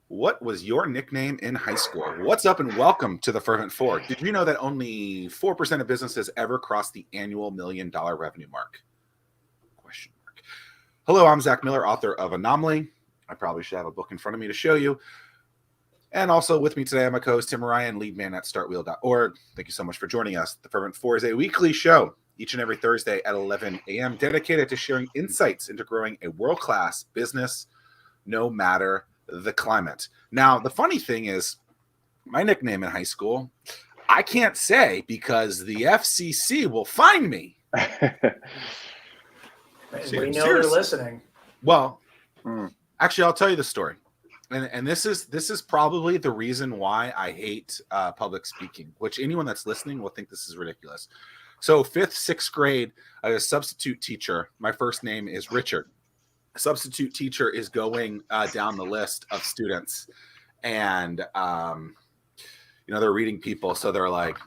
What was your nickname in high school? What's up and welcome to the Fervent Four. Did you know that only 4% of businesses ever cross the annual $1 million revenue mark? Question mark. Hello, I'm Zack Miller, author of Anomaly. I probably should have a book in front of me to show you. And also with me today, I'm my co-host Tim Ryan, lead man at StartWheel.org. Thank you so much for joining us. The Fervent Four is a weekly show each and every Thursday at 11 a.m. dedicated to sharing insights into growing a world-class business, no matter the climate. Now, the funny thing is, my nickname in high school, I can't say because the FCC will fine me. We know they're listening. Well, actually, I'll tell you the story. And this is probably the reason why I hate public speaking, which anyone that's listening will think this is ridiculous. So 5th, 6th grade, I was a substitute teacher. My first name is Richard. A substitute teacher is going down the list of students, and they're reading people. So they're like,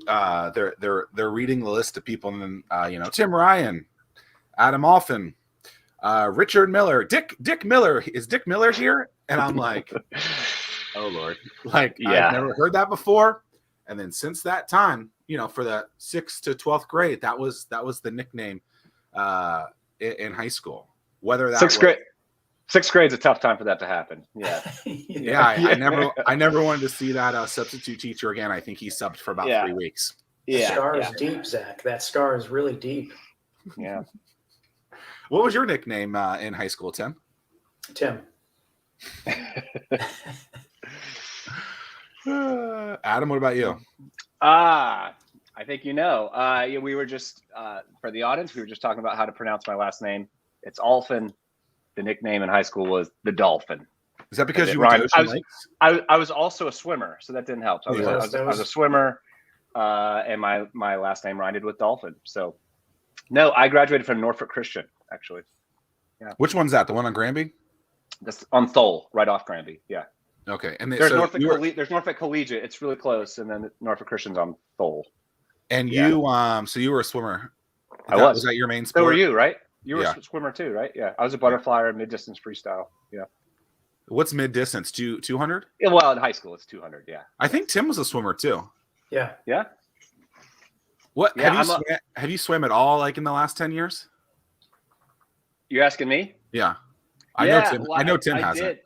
they're reading the list of people, and then Tim Ryan, Adam Alphin, Richard Miller, Dick Miller. Is Dick Miller here? And I'm like, oh Lord, I've never heard that before. And then since that time, for the 6th to 12th grade, that was the nickname in high school. Whether that sixth grade's a tough time for that to happen. Yeah. I never wanted to see that substitute teacher again. I think he subbed for about 3 weeks. Yeah. The scar is deep, Zach. That scar is really deep. Yeah. What was your nickname in high school, Tim? Tim. Adam, what about you? I think we were just for the audience, we were just talking about how to pronounce my last name. It's Alphin. The nickname in high school was the Dolphin. Is that because you went to Ocean Lakes? I was also a swimmer, so that didn't help. So I was a swimmer, and my last name rhymed with Dolphin. So no, I graduated from Norfolk Christian, actually. Yeah. Which one's that? The one on Granby? That's on Thole, right off Granby. Yeah. Okay. And there's Norfolk Collegiate. It's really close, and then Norfolk Christian's on Thole. And you, so you were a swimmer. Was that your main sport? So were you, right? You were a swimmer too, right? Yeah. I was a butterflyer, mid-distance freestyle. Yeah. What's mid-distance? 200? Yeah, well, in high school, it's 200. Yeah. I think Tim was a swimmer too. Yeah. Yeah. What have you swam at all, like in the last 10 years? You're asking me? Yeah. I know Tim hasn't.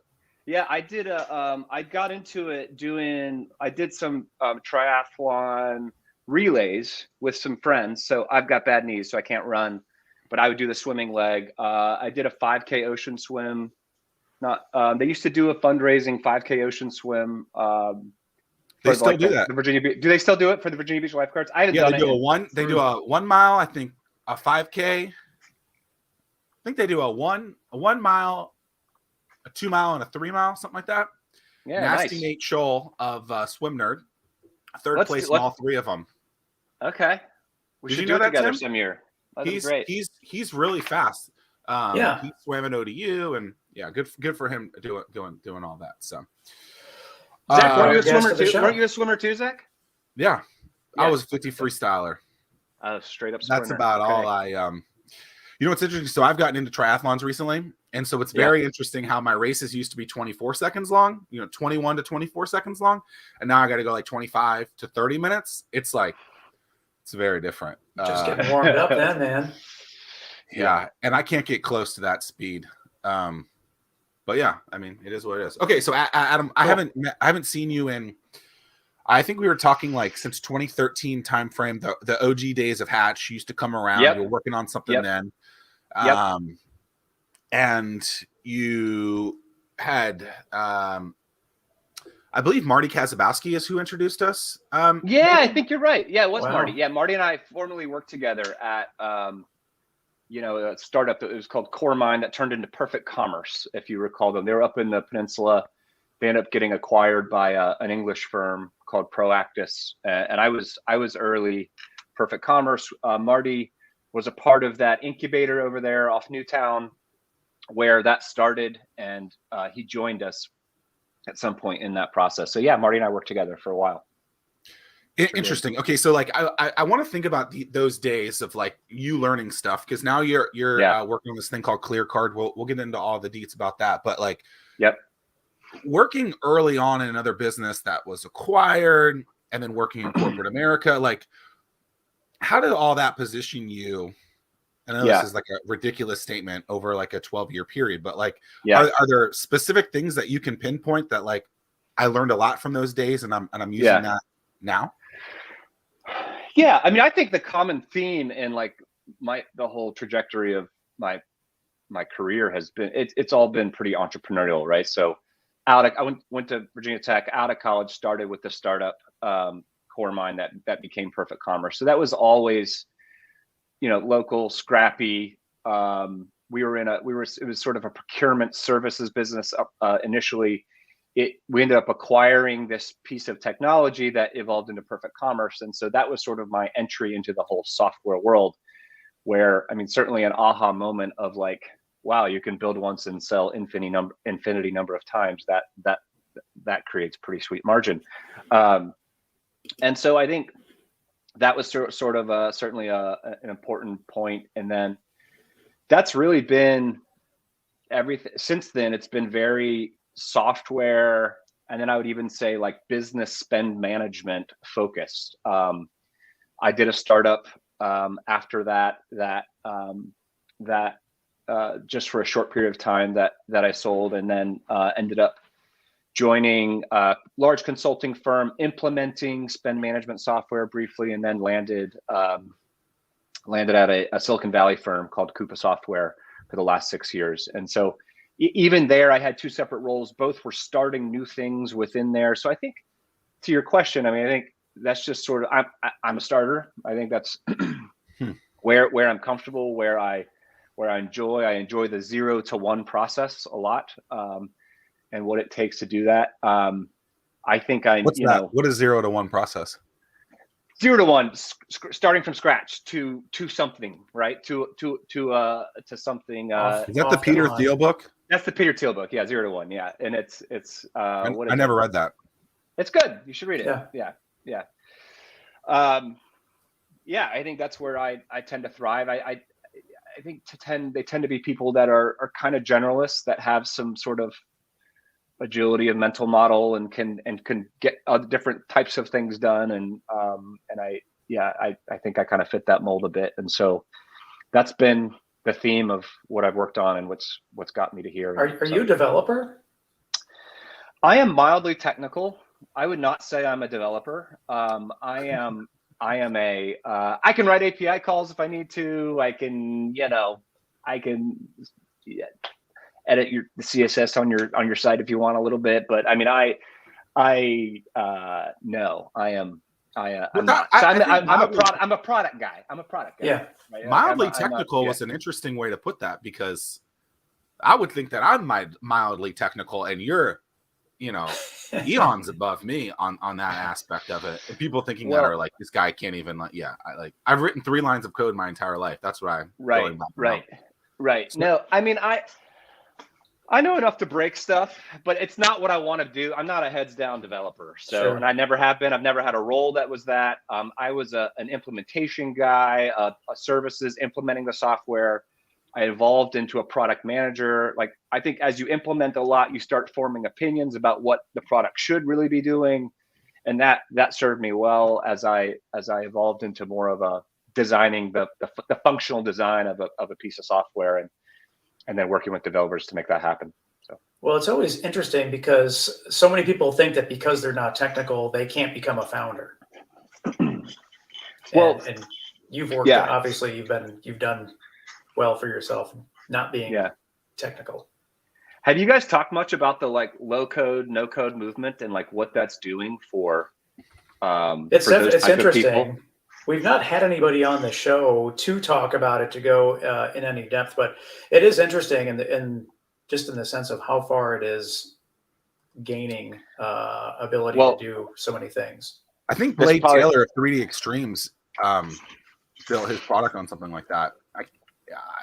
Yeah, I did I got into it I did some triathlon relays with some friends. So I've got bad knees, so I can't run, but I would do the swimming leg. I did a 5K ocean swim. They used to do a fundraising 5K ocean swim. They still do that. The Virginia Beach. Do they still do it for the Virginia Beach lifeguards? I haven't done it. They do a 1 mile, I think, a 5K. I think they do a one mile, a 2 mile, and a 3 mile, something like that. Yeah, Nasty nice. Nate Scholl of Swim Nerd, third place in all 3 of them. Okay, we should do it together some year. That'd be great. He's really fast. He swam at ODU, and good for him doing all that. So, Zach, weren't you a swimmer too, Zach? Yeah. I was 50 freestyler. Straight up swimmer. That's about all I. What's interesting? So I've gotten into triathlons recently, and so it's very interesting how my races used to be 24 seconds long, 21 to 24 seconds long, and now I got to go like 25 to 30 minutes. It's very different. Just getting warmed up then, man. Yeah, and I can't get close to that speed. But yeah, I mean, it is what it is. Okay, so Adam, cool. I haven't seen you in. I think we were talking like since 2013 timeframe. The OG days of Hatch used to come around. Yep. You were working on something then. Yep. And you had, I believe Marty Kazabowski is who introduced us. I think you're right. Yeah, it was Wow. Marty. Yeah, Marty and I formerly worked together at, a startup that was called Core Mind that turned into Perfect Commerce, if you recall them. They were up in the peninsula. They ended up getting acquired by an English firm called Proactus, and I was early Perfect Commerce. Marty was a part of that incubator over there off Newtown, where that started, and he joined us at some point in that process. So yeah, Marty and I worked together for a while. Interesting. Okay, so like I want to think about those days of like you learning stuff, because now you're working on this thing called KleerCard. We'll get into all the deets about that, but like, yep. working early on in another business that was acquired and then working in corporate America, like how did all that position you? I know this is like a ridiculous statement over like a 12-year period, but like, are there specific things that you can pinpoint that like I learned a lot from those days and I'm using that now? Yeah. I mean, I think the common theme in like the whole trajectory of my career has been, it's all been pretty entrepreneurial, right? So I went to Virginia Tech, out of college, started with the startup core mine that became Perfect Commerce. So that was always, local, scrappy. It was sort of a procurement services business initially. We ended up acquiring this piece of technology that evolved into Perfect Commerce. And so that was sort of my entry into the whole software world, where, I mean, certainly an aha moment of like, wow, you can build once and sell infinity number of times. That creates pretty sweet margin. And so I think that was sort of certainly an important point. And then that's really been everything since then. It's been very software, and then I would even say like business spend management focused. I did a startup after that just for a short period of time that I sold, and then ended up joining a large consulting firm, implementing spend management software briefly, and then landed at a Silicon Valley firm called Coupa Software for the last 6 years. And so even there, I had two separate roles. Both were starting new things within there. So I think, to your question, I mean, I think that's just sort of, I'm a starter. I think that's where I'm comfortable, where I enjoy. I enjoy the 0 to 1 process a lot, and what it takes to do that. I think What's that? What is 0 to 1 process? 0 to 1, starting from scratch to something, right? To something. Is that the Peter Thiel book? That's the Peter Thiel book. Yeah, 0 to 1. Yeah, and it's. I never read that. It's good. You should read it. Yeah. I think that's where I tend to thrive. I think they tend to be people that are kind of generalists, that have some sort of agility of mental model and can get different types of things done. And I think I kind of fit that mold a bit. And so that's been the theme of what I've worked on and what's got me to here. Are you a developer? I am mildly technical. I would not say I'm a developer. I am I can write API calls if I need to. I can edit the CSS on your site if you want a little bit. But I mean, no, I'm not. So I'm a product guy. Yeah. Right? Mildly technical was an interesting way to put that, because I would think that I'm mildly technical and you're, eons above me on that aspect of it. And people thinking that are like, this guy can't even I've written 3 lines of code my entire life. That's what I'm going back right. So, no, I mean, I know enough to break stuff, but it's not what I want to do. I'm not a heads down developer. So, sure. And I never have been. I've never had a role that was that. I was an implementation guy, a services implementing the software. I evolved into a product manager. Like, I think as you implement a lot, you start forming opinions about what the product should really be doing. And that served me well as I evolved into more of a designing the functional design of a piece of software, and then working with developers to make that happen. So, well, it's always interesting because so many people think that because they're not technical, they can't become a founder. Well, and you've worked. Yeah. Obviously, you've done well for yourself, not being technical. Have you guys talked much about the low code, no code movement and what that's doing for? It's interesting. We've not had anybody on the show to talk about it, to go in any depth, but it is interesting, and just in the sense of how far it is gaining ability to do so many things. I think Blade Taylor of 3D Extremes built his product on something like that.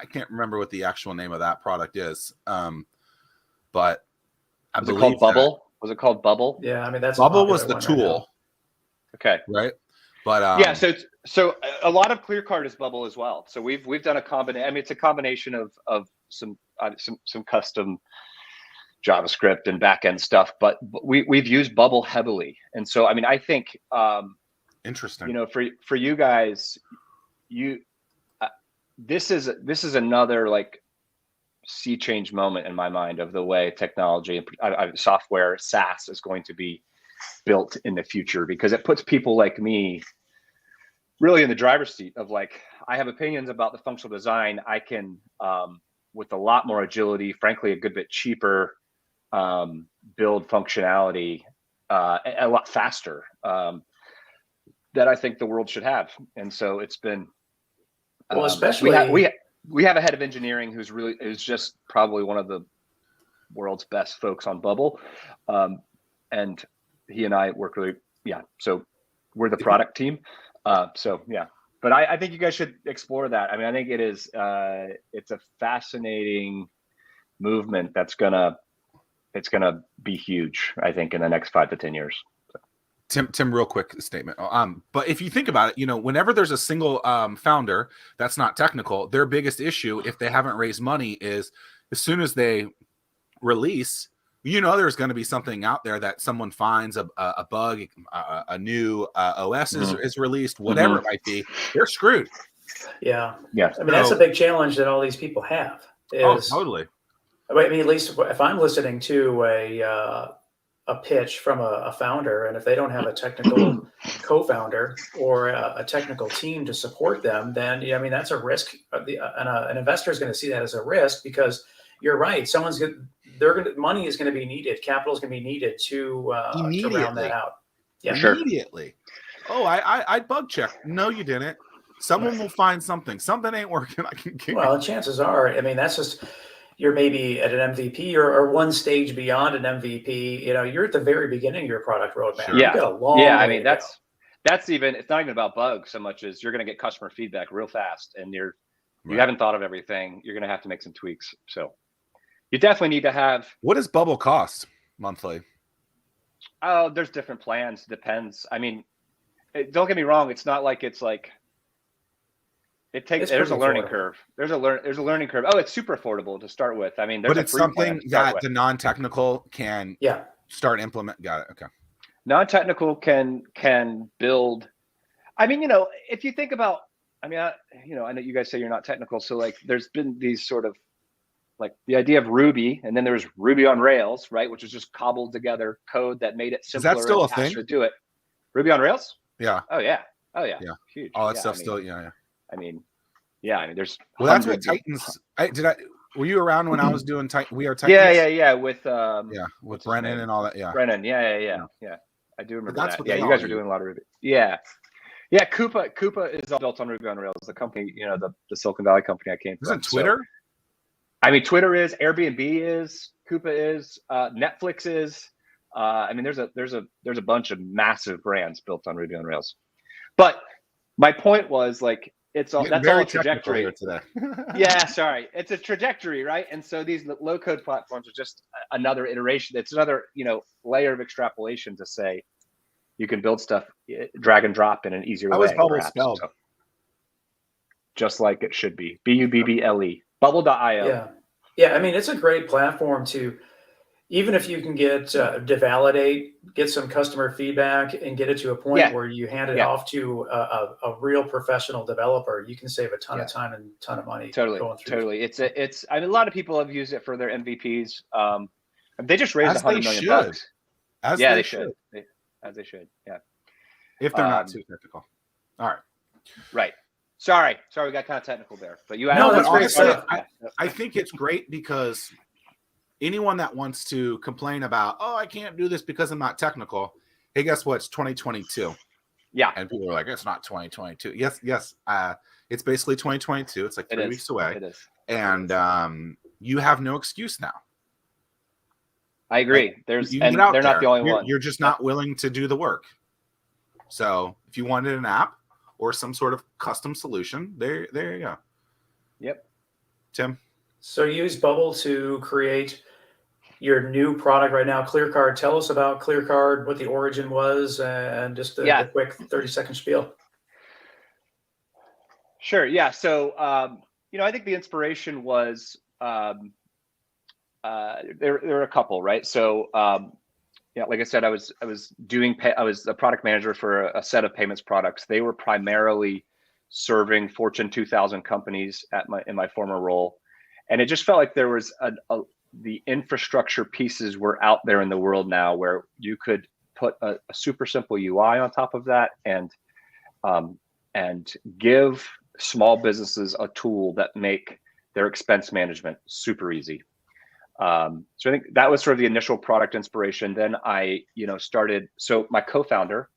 I can't remember what the actual name of that product is, but I believe it called Bubble. Was it called Bubble? Yeah, I mean that's Bubble was the tool. Okay, right. But so a lot of KleerCard is Bubble as well. So we've done a combination. I mean, it's a combination of some custom JavaScript and backend stuff, but we've used Bubble heavily. And so, I mean, I think, interesting, you know, for you guys, this is another like sea change moment in my mind of the way technology and software SaaS is going to be built in the future, because it puts people like me really in the driver's seat of like, I have opinions about the functional design. I can, with a lot more agility, frankly, a good bit cheaper, build functionality a lot faster that I think the world should have. And so it's been, well, especially we have a head of engineering who's just probably one of the world's best folks on Bubble. And he and I work really, so we're the product team. So yeah, but I think you guys should explore that. I mean, I think it is, it's a fascinating movement it's gonna be huge, I think, in the next 5 to 10 years. Tim, real quick statement. But if you think about it, you know, whenever there's a single founder that's not technical, their biggest issue, if they haven't raised money, is as soon as they release, you know, there's going to be something out there that someone finds a bug, a new OS is released, whatever it might be, they're screwed. Yeah. Yeah. I mean, that's a big challenge that all these people have. Totally. I mean, at least if I'm listening to a pitch from a founder, and if they don't have a technical co-founder or a technical team to support them, then I mean, that's a risk. And an investor is going to see that as a risk, because you're right. Money is going to be needed. Capital is going to be needed to round that out. Yeah, immediately. Oh, I bug checked. No, you didn't. Someone will find something. Something ain't working. I can get. Well, chances are, I mean, that's just, you're maybe at an MVP or one stage beyond an MVP. You know, you're at the very beginning of your product roadmap. Sure. Yeah. You've got a long I mean, that's even, it's not even about bugs so much as you're going to get customer feedback real fast, and you haven't thought of everything. You're going to have to make some tweaks. So you definitely need to have. What does Bubble cost monthly? Oh, there's different plans. Depends. I mean, don't get me wrong. It's not like it's like. There's a learning curve. There's a learning curve. Oh, it's super affordable to start with. I mean, there's it's something that the non-technical can start implement. Got it. Okay. Non-technical can build. I mean, you know, if you think about, I mean, I know you guys say you're not technical, so like, there's been these sort of like the idea of Ruby, and then there was Ruby on Rails, right, which is just cobbled together code that made it simpler. Is that still and a thing? To do it. Ruby on Rails? Yeah. Oh yeah. Huge. All that stuff still. Yeah. I mean, there's. Well, that's what Titans. Were you around when I was doing We Are Titans? Yeah. With with Brennan and all that. Yeah. Brennan. Yeah. I do remember that. Yeah, you guys are doing a lot of Ruby. Yeah. Coupa is all built on Ruby on Rails. The company, you know, the Silicon Valley company I came from. Isn't Twitter? So, I mean, Twitter is, Airbnb is, Coupa is, Netflix is. I mean, there's a bunch of massive brands built on Ruby on Rails. But my point was like, that's all a trajectory today. Yeah, sorry, it's a trajectory, right? And so these low code platforms are just another iteration. It's another, you know, layer of extrapolation to say you can build stuff, drag and drop in an easier way. How is Bubble spelled? So, just like it should be. Bubble. Bubble.io. Yeah. I mean, it's a great platform to, even if you can to validate, get some customer feedback, and get it to a point where you hand it off to a real professional developer, you can save a ton of time and a ton of money. Totally. It's. I mean, a lot of people have used it for their MVPs. They just raised $100 million bucks. They should. As they should. Yeah. If they're not too technical. All right. Right. Sorry, we got kind of technical there, but you. No, but honestly, I think it's great, because anyone that wants to complain about, oh, I can't do this because I'm not technical. Hey, guess what? It's 2022. Yeah. And people are like, it's not 2022. Yes. It's basically 2022. It's like 3 weeks away. It is. And you have no excuse now. I agree. Like, they're not the only one. You're just not willing to do the work. So if you wanted an app or some sort of custom solution, there you go. Yep. Tim? So use Bubble to create your new product right now, KleerCard. Tell us about KleerCard, what the origin was, and just the quick 30-second spiel. Sure. Yeah. So, I think the inspiration was, there are a couple, right? So, yeah, like I said, I was a product manager for a set of payments products. They were primarily serving Fortune 2000 companies in my former role, and it just felt like there was the infrastructure pieces were out there in the world now where you could put a super simple UI on top of that and give small businesses a tool that make their expense management super easy. So I think that was sort of the initial product inspiration. Then I, started. So my co-founder,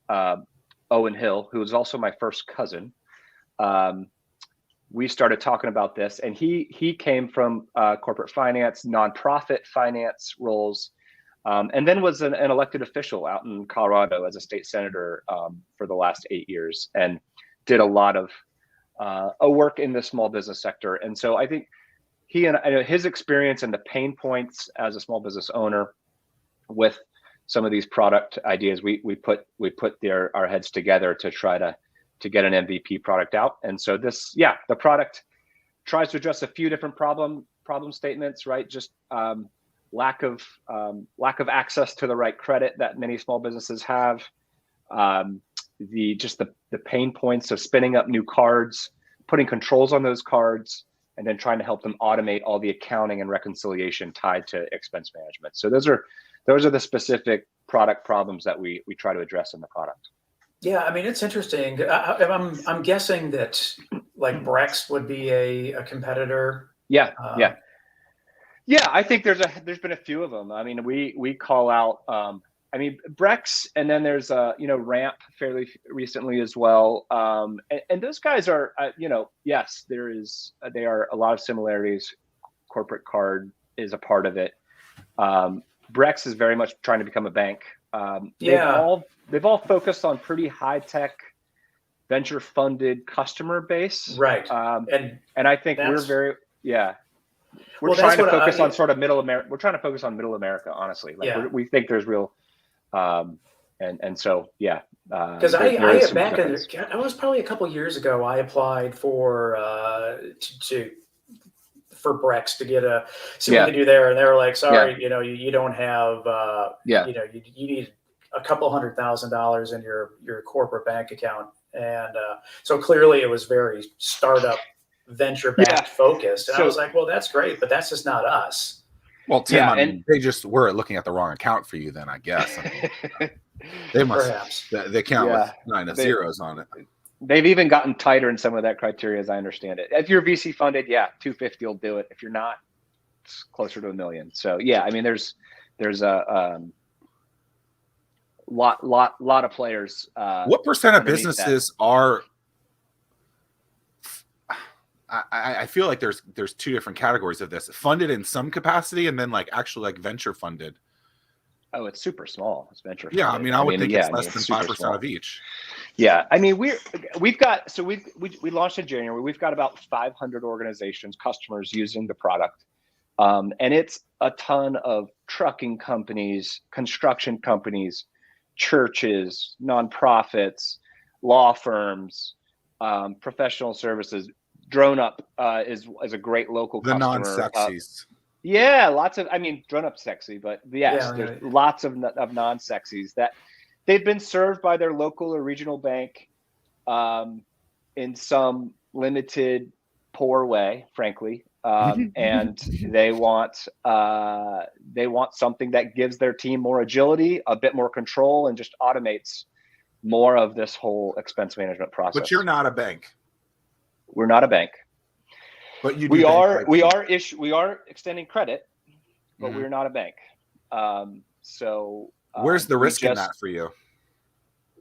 Owen Hill, who was also my first cousin, we started talking about this, and he came from corporate finance, nonprofit finance roles, and then was an elected official out in Colorado as a state senator for the last 8 years, and did a lot of work in the small business sector. And so I think his experience and the pain points as a small business owner with some of these product ideas, we put our heads together to try to get an MVP product out. And so the product tries to address a few different problem statements, right? Just lack of access to the right credit that many small businesses have, the pain points of spinning up new cards, putting controls on those cards, and then trying to help them automate all the accounting and reconciliation tied to expense management. So those are the specific product problems that we try to address in the product. Yeah, I mean, it's interesting. I'm guessing that like Brex would be a competitor. Yeah. I think there's been a few of them. I mean, we call out. Brex, and then there's Ramp fairly recently as well. And those guys are yes, they are a lot of similarities. Corporate card is a part of it. Brex is very much trying to become a bank. They've all focused on pretty high tech, venture funded customer base. Right. And I think we're very We're trying to focus on sort of middle America. We're trying to focus on middle America, honestly. We think there's real, and so because I was probably a couple years ago. I applied for Brex to get see what we could do there, and they were like, "Sorry, you don't have, you need a couple $100,000 in your corporate bank account," and so clearly it was very startup venture-backed focused. And I was like, well, that's great, but that's just not us. Well, Tim, they just were looking at the wrong account for you then, I guess. They must perhaps the account with 9 zeros on it. They've even gotten tighter in some of that criteria, as I understand it. If you're VC funded, 250 will do it. If you're not, it's closer to $1 million. So I mean, there's a lot of players. What percent of businesses are? I feel like there's two different categories of this: funded in some capacity, and then actually venture funded. Oh, it's super small. It's venture. Yeah, funded. I would think it's less than 5% of each. Yeah, I mean we launched in January. We've got about 500 organizations, customers using the product, and it's a ton of trucking companies, construction companies, churches, nonprofits, law firms, professional services. Drone Up is a great local customer. The non-sexies. Lots of. I mean, Drone Up's sexy, but there's lots of non-sexies that they've been served by their local or regional bank in some limited, poor way, frankly, and they want something that gives their team more agility, a bit more control, and just automates more of this whole expense management process. But you're not a bank. We're not a bank, but we are extending credit, but we're not a bank. So where's the risk in that for you?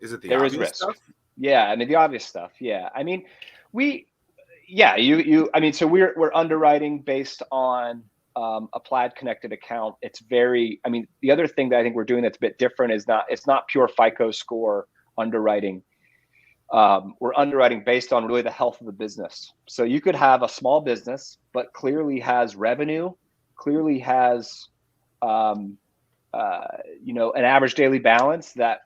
Is it the obvious stuff? Yeah, I mean the obvious stuff. Yeah, I mean so we're underwriting based on a Plaid connected account. It's very. I mean, the other thing that I think we're doing that's a bit different is it's not pure FICO score underwriting. We're underwriting based on really the health of the business. So you could have a small business, but clearly has revenue, clearly has, an average daily balance that,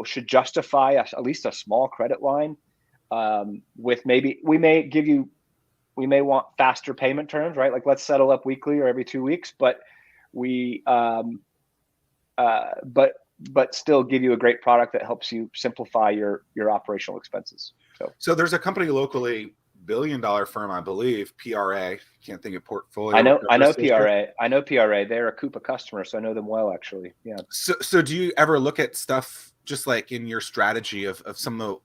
should justify at least a small credit line. With maybe we may give you we may want faster payment terms, right? Like let's settle up weekly or every 2 weeks, but we but still give you a great product that helps you simplify your operational expenses. So there's a company locally, billion-dollar firm, I believe, PRA. Can't think of portfolio. I know PRA. I know PRA. They're a Coupa customer, so I know them well, actually. Yeah. So do you ever look at stuff just like in your strategy of some of the?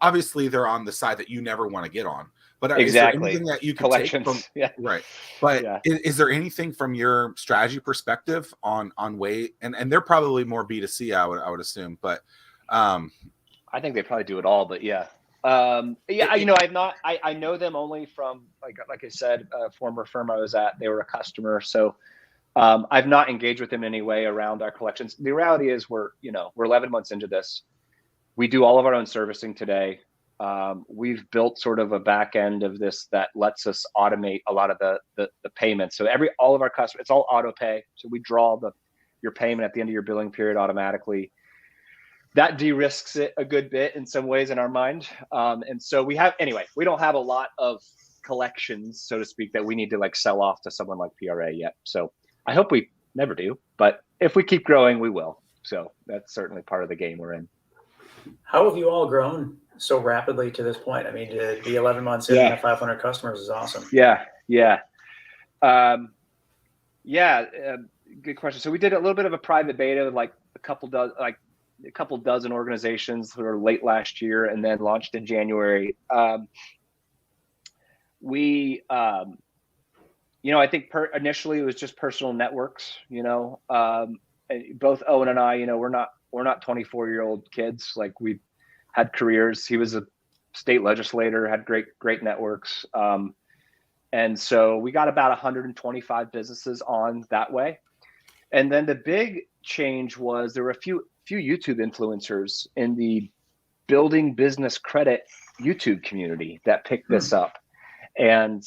Obviously, they're on the side that you never want to get on. But exactly. Is there anything that you can collections? Take from, yeah. Right. But yeah. is there anything from your strategy perspective on way? And they're probably more B2C, I would assume. But I think they probably do it all. But yeah. I know them only from like I said, a former firm I was at. They were a customer, so I've not engaged with them in any way around our collections. The reality is we're 11 months into this. We do all of our own servicing today. We've built sort of a back end of this that lets us automate a lot of the payments. So all of our customers, it's all auto pay. So we draw your payment at the end of your billing period automatically. That de-risks it a good bit in some ways in our mind. And so we don't have a lot of collections, so to speak, that we need to like sell off to someone like PRA yet. So I hope we never do, but if we keep growing, we will. So that's certainly part of the game we're in. How have you all grown so rapidly to this point? I mean, to be 11 months in and 500 customers is awesome. Yeah. Good question. So we did a little bit of a private beta with like a couple dozen organizations who were late last year and then launched in January. I think initially it was just personal networks, both Owen and I, we're not 24-year-old kids. Like we had careers. He was a state legislator, had great networks. And so we got about 125 businesses on that way. And then the big change was there were a few YouTube influencers in the building business credit YouTube community that picked this up, and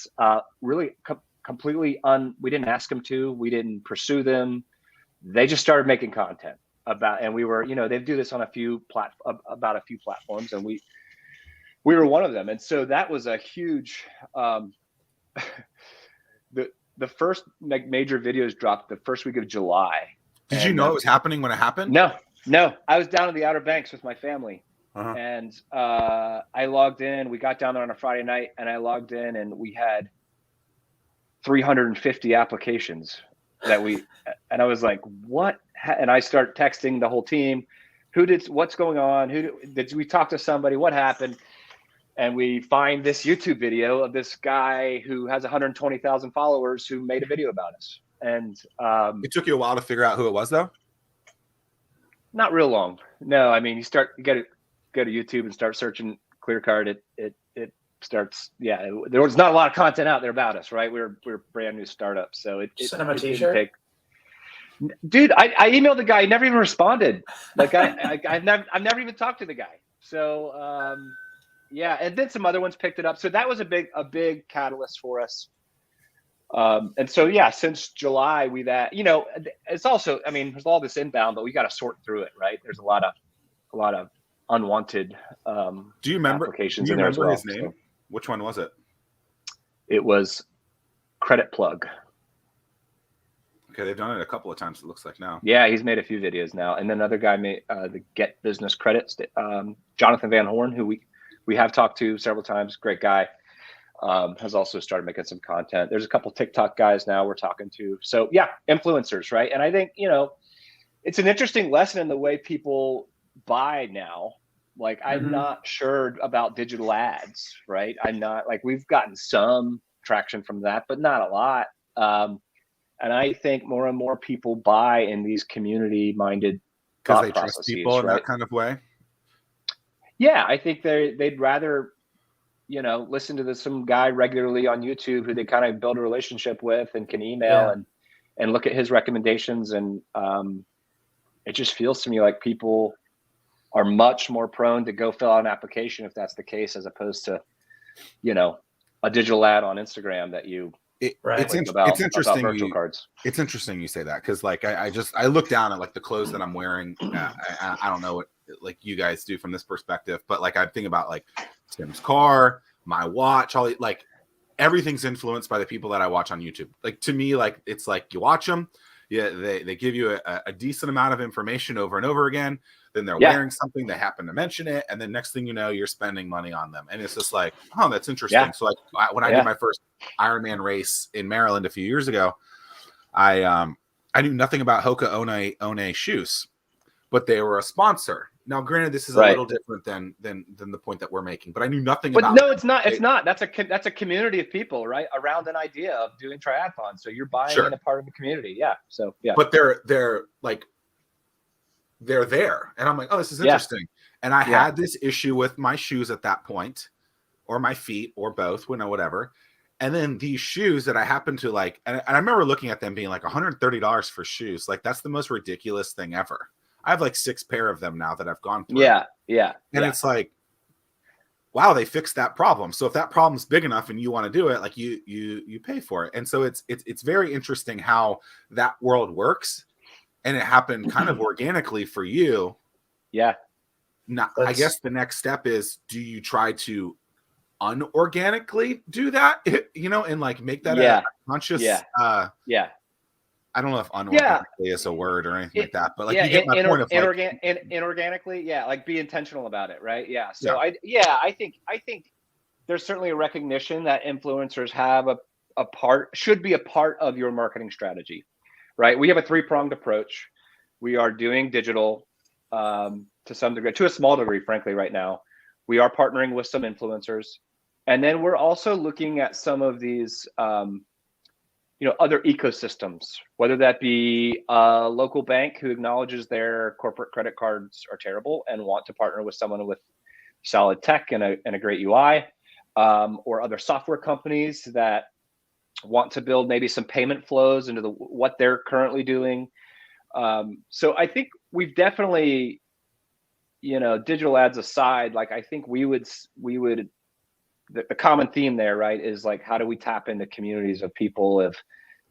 really completely we didn't ask them to, we didn't pursue them. They just started making content about, and we were, they do this on a few platforms, and we were one of them. And so that was a huge, the first major videos dropped the first week of July. Did you know it was happening when it happened? No, I was down in the Outer Banks with my family, and I logged in. We got down there on a Friday night, and I logged in, and we had 350 applications and I was like, what? And I start texting the whole team. What's going on? Did we talk to somebody? What happened? And we find this YouTube video of this guy who has 120,000 followers who made a video about us. And it took you a while to figure out who it was, though? Not real long. No, I mean, go to YouTube and start searching KleerCard. It starts. Yeah, there was not a lot of content out there about us, right? We're a brand new startup, so it send him a T-shirt. Dude, I emailed the guy. He never even responded. Like I've never even talked to the guy. So and then some other ones picked it up. So that was a big catalyst for us. And so since July it's also, I mean, there's all this inbound, but we got to sort through it, right? There's a lot of unwanted do you remember applications in there as well. His name? So, which one was it? It was Credit Plug. Okay, they've done it a couple of times, it looks like now. Yeah, he's made a few videos now. And then another guy made the Get Business Credits, Jonathan Van Horn, who we have talked to several times, great guy. Has also started making some content. There's a couple TikTok guys now we're talking to. So influencers, right? And I think, it's an interesting lesson in the way people buy now. Like I'm not sure about digital ads, right? I'm not we've gotten some traction from that, but not a lot. And I think more and more people buy in these community-minded because they trust people in that kind of way. Yeah, I think they'd rather listen to some guy regularly on YouTube who they kind of build a relationship with and can email and look at his recommendations. And it just feels to me like people are much more prone to go fill out an application if that's the case, as opposed to, a digital ad on Instagram that it's interesting. Virtual cards. It's interesting you say that, because I look down at the clothes that I'm wearing. I don't know what you guys do from this perspective, but I think about Tim's car, my watch, all everything's influenced by the people that I watch on YouTube. Like to me, like it's like you watch them, yeah, they give you a decent amount of information over and over again. Then they're wearing something, they happen to mention it, and then next thing you know, you're spending money on them, and it's just like, oh, that's interesting. Yeah. So like when I did my first Ironman race in Maryland a few years ago, I knew nothing about Hoka One shoes, but they were a sponsor. Now, granted, this is a little different than the point that we're making, but I knew nothing about. But no, it's not. It's not. That's a community of people, right, around an idea of doing triathlon. So you're buying in a part of the community, yeah. So yeah. But they're there, and I'm like, oh, this is interesting. And I had this issue with my shoes at that point, or my feet, or both, whatever. And then these shoes that I happen to like, and I remember looking at them being like $130 for shoes. Like that's the most ridiculous thing ever. I have like 6 pair of them now that I've gone through. Yeah. And it's like, wow, they fixed that problem. So if that problem's big enough and you want to do it, like you pay for it. And so it's very interesting how that world works. And it happened kind of organically for you. Yeah. Now, I guess the next step is, do you try to unorganically do that, and like make that a conscious I don't know if unorganically is a word or anything like that, but like you get my point of inorganically, like be intentional about it, right? Yeah. So I think there's certainly a recognition that influencers have should be a part of your marketing strategy, right? We have a 3-pronged approach. We are doing digital to some degree, to a small degree, frankly, right now. We are partnering with some influencers, and then we're also looking at some of these other ecosystems, whether that be a local bank who acknowledges their corporate credit cards are terrible and want to partner with someone with solid tech and a great UI, or other software companies that want to build maybe some payment flows into what they're currently doing. So I think we've definitely, digital ads aside, like I think we would the common theme there, right, is like, how do we tap into communities of people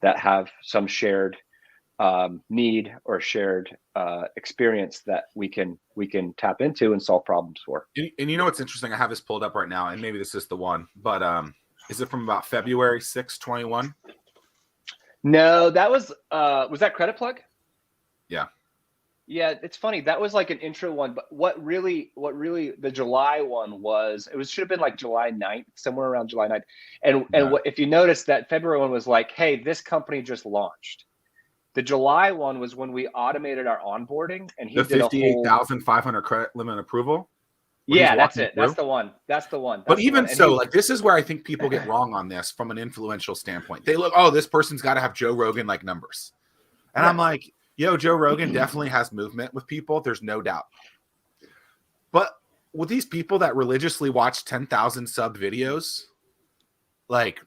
that have some shared need or shared experience that we can tap into and solve problems for. And what's interesting? I have this pulled up right now, and maybe this is the one, but is it from about February 6, 21? No, that was that Credit Plug? Yeah. Yeah, it's funny. That was like an intro one, but what really the July one was, should have been like July 9th, somewhere around July 9th. And what, if you notice, that February one was like, hey, this company just launched. The July one was when we automated our onboarding, and he did 58,500 credit limit approval. Yeah, that's it. That's the one. But even so, like, this is where I think people get wrong on this from an influential standpoint. They look, oh, this person's got to have Joe Rogan like numbers. And I'm like, yo, Joe Rogan definitely has movement with people. There's no doubt. But with these people that religiously watch 10,000 sub videos, like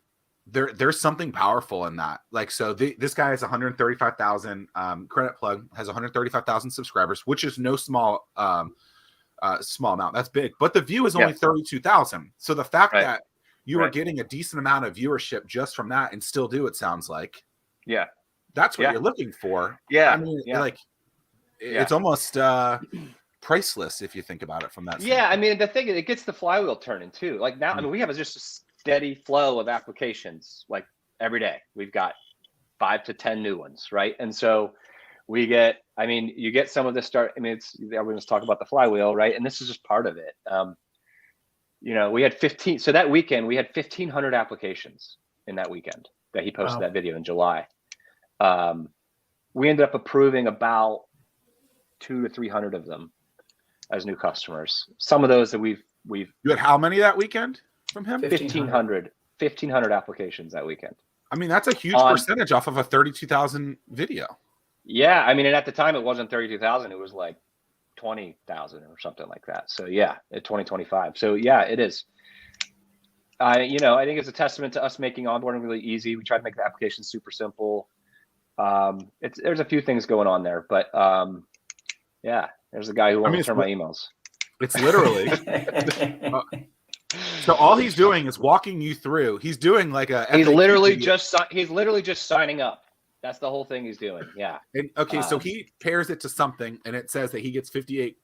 there's something powerful in that. Like, so this guy has 135,000, Credit Plug has 135,000 subscribers, which is no small amount. That's big. But the view is only 32,000. So the fact that you are getting a decent amount of viewership just from that and still do, it sounds like. Yeah. That's what you're looking for. Yeah. I mean, it's almost priceless if you think about it from that standpoint. Yeah. I mean, the thing is, it gets the flywheel turning too. Like now, I mean, we have just a steady flow of applications. Like every day, we've got 5 to 10 new ones, right? And so you get some of the start. I mean, everyone's talking about the flywheel, right? And this is just part of it. We had 15. So that weekend, we had 1,500 applications in that weekend that he posted that video in July. We ended up approving about 200 to 300 of them as new customers. Some of those that we've. You had how many that weekend from him? 1,500 applications that weekend. I mean, that's a huge percentage off of a 32,000 video. Yeah, I mean, and at the time it wasn't 32,000; it was like 20,000 or something like that. So yeah, at 2025. So yeah, it is. I think it's a testament to us making onboarding really easy. We try to make the application super simple. There's a few things going on there, but there's a guy who won't return my emails. It's literally so all he's doing is walking you through. He's doing like he's literally just signing up. That's the whole thing he's doing. Yeah. And so he pairs it to something, and it says that he gets 58.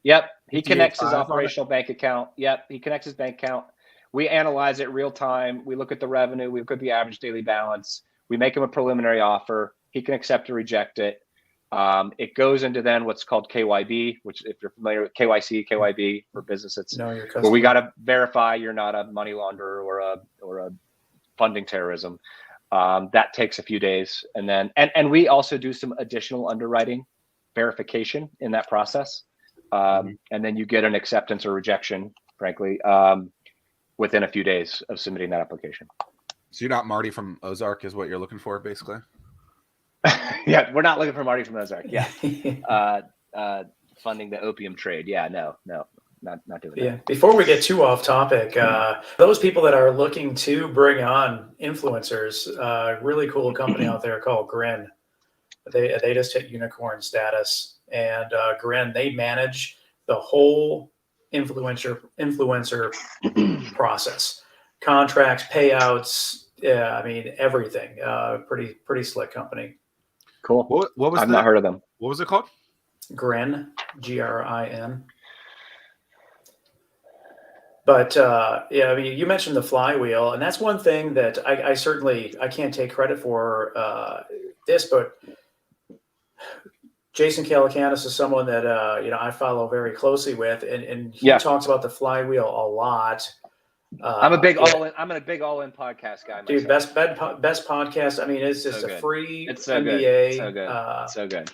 Yep. He connects his operational bank account. Yep. He connects his bank account. We analyze it real time. We look at the revenue. We look at the average daily balance. We make him a preliminary offer. He can accept or reject it. It goes into then what's called KYB, which if you're familiar with KYC, KYB for business, it's where we got to verify you're not a money launderer or a funding terrorism. That takes a few days. And then, and we also do some additional underwriting verification in that process. And then you get an acceptance or rejection, frankly, within a few days of submitting that application. So you're not Marty from Ozark is what you're looking for, basically? Yeah, we're not looking for Marty from Ozark. Yeah. Funding the opium trade. Yeah, no, not doing that. Yeah. Before we get too off topic, those people that are looking to bring on influencers, really cool company out there called Grin. They just hit unicorn status, and Grin, they manage the whole influencer process, contracts, payouts. Yeah, I mean everything. Pretty slick company. Cool. What was I've not heard of them. What was it called? Grin, Grin. But yeah, I mean, you mentioned the flywheel, and that's one thing that I can't take credit for this, but Jason Calacanis is someone that I follow very closely with, and he talks about the flywheel a lot. I'm a big all-in podcast guy myself. Dude, best podcast. I mean, it's just so a free MBA. Good. So good. So good.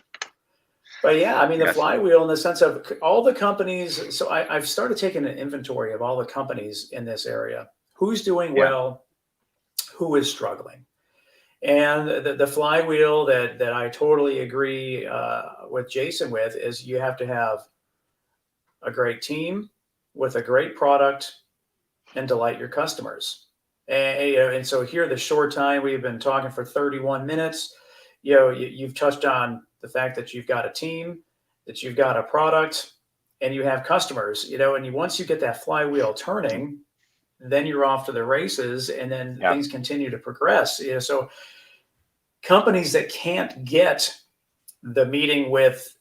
But yeah, I mean, the flywheel in the sense of all the companies. So I've started taking an inventory of all the companies in this area. Who's doing well? Who is struggling? And the flywheel that I totally agree with Jason with is you have to have a great team with a great product and delight your customers. And so here, the short time we've been talking for 31 minutes, you've touched on the fact that you've got a team, that you've got a product, and you have customers, and once you get that flywheel turning, then you're off to the races, and then things continue to progress. So companies that can't get the meeting with,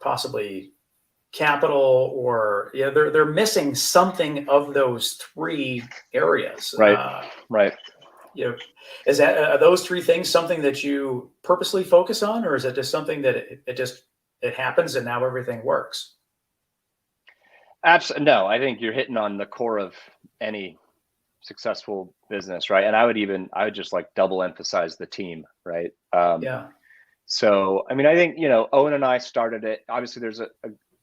possibly capital or they're missing something of those three areas. Right. Is that are those three things something that you purposely focus on, or is it just something that it happens and now everything works? Absolutely. No, I think you're hitting on the core of any successful business, right? And I would just like double emphasize the team, right? So, I mean, I think, Owen and I started it. Obviously, there's a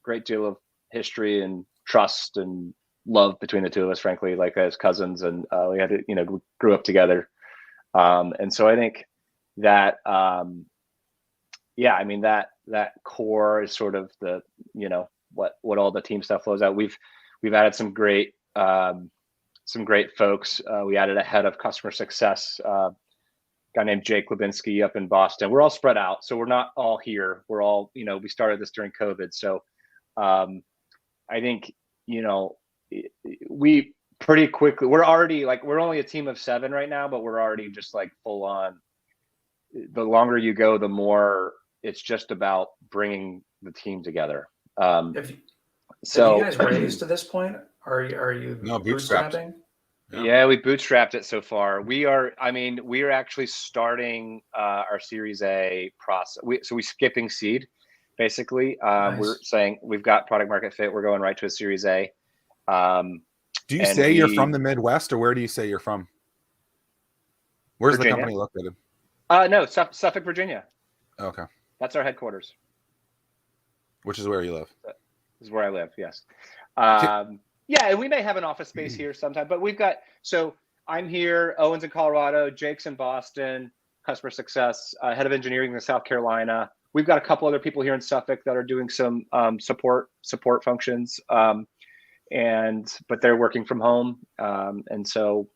great deal of history and trust and love between the two of us, frankly, like as cousins, and we had to, grew up together. And so I think that, I mean, that core is sort of the, what all the team stuff flows out. We've added some great folks. We added a head of customer success, guy named Jake Lebinsky up in Boston. We're all spread out, so we're not all here. We're all, we started this during COVID. So I think, we pretty quickly, we're already we're only a team of 7 right now, but we're already just full on. The longer you go, the more it's just about bringing the team together. Have you guys raised to this point? Are you bootstrapping? Yeah, we bootstrapped it so far. We are actually starting our Series A process. So we're skipping seed, basically. Nice. We're saying we've got product market fit. We're going right to a Series A. Do you say you're from the Midwest, or where do you say you're from? Where's Virginia? The company located? No, Suffolk, Virginia. Okay. That's our headquarters. Which is where you live. This is where I live, yes. Yeah, and we may have an office space here sometime, but so I'm here, Owen's in Colorado, Jake's in Boston, customer success, head of engineering in South Carolina. We've got a couple other people here in Suffolk that are doing some support functions, but they're working from home. And so,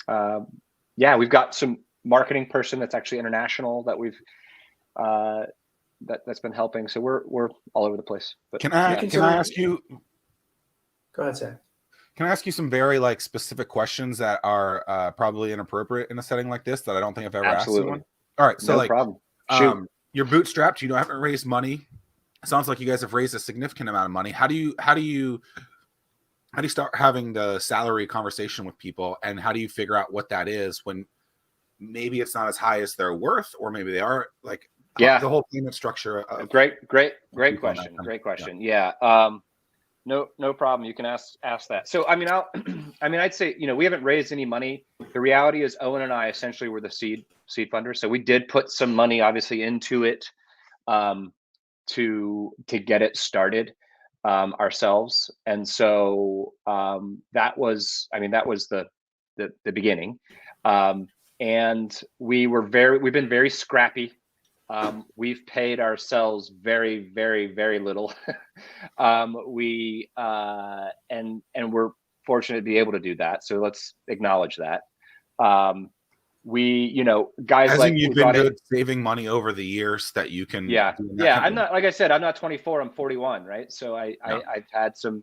we've got some marketing person that's actually international that we've that's been helping. So we're all over the place. But can I ask you? Go ahead, Zach. Can I ask you some very specific questions that are probably inappropriate in a setting like this that I don't think I've ever asked someone? All right, so no problem. You're bootstrapped. You haven't raised money. It sounds like you guys have raised a significant amount of money. How do you how do you start having the salary conversation with people, and how do you figure out what that is when maybe it's not as high as they're worth, or maybe they are, like, the whole payment structure of great question. Great question. Yeah. No problem. You can ask that. So, I mean, I'd say, we haven't raised any money. The reality is Owen and I essentially were the seed funders. So we did put some money obviously into it, to get it started, ourselves. And so, that was the beginning. And we've been very scrappy. We've paid ourselves very, very, very little. And we're fortunate to be able to do that. So let's acknowledge that. Guys, like, you've been good saving money over the years that you can. I'm not, like I said, I'm not 24, I'm 41. Right. So I've had some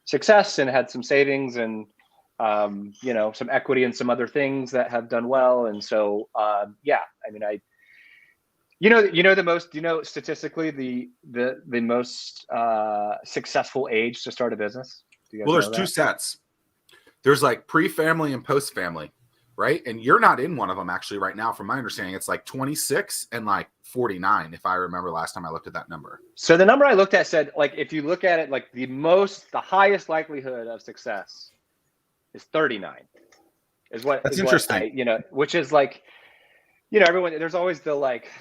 success and had some savings and, some equity and some other things that have done well. And so, statistically the most successful age to start a business? There's two sets. There's like pre-family and post-family, right? And you're not in one of them actually right now. From my understanding, it's like 26 and like 49, if I remember last time I looked at that number. So the number I looked at said, like, if you look at it, like the highest likelihood of success is 39. That's interesting. Which is like, everyone, there's always the like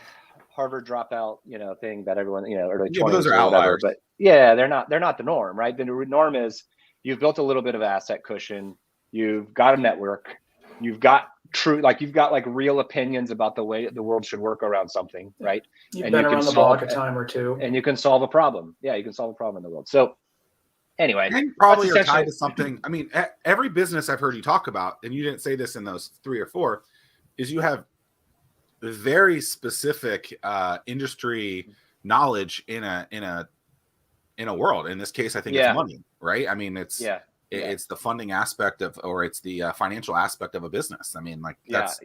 Harvard dropout, thing that everyone, early 20s, those are or whatever. outliers. But yeah, they're not the norm, right? The norm is you've built a little bit of asset cushion, you've got a network, you've got real opinions about the way the world should work around something, right? You've been around the block a time or two, and you can solve a problem. Yeah, you can solve a problem in the world. So anyway, and probably are tied to something. I mean, every business I've heard you talk about, and you didn't say this in those 3 or 4, is you have very specific industry knowledge in a world. In this case, I think it's money, right? I mean, it's the funding aspect of, or it's the financial aspect of a business. I mean, like, that's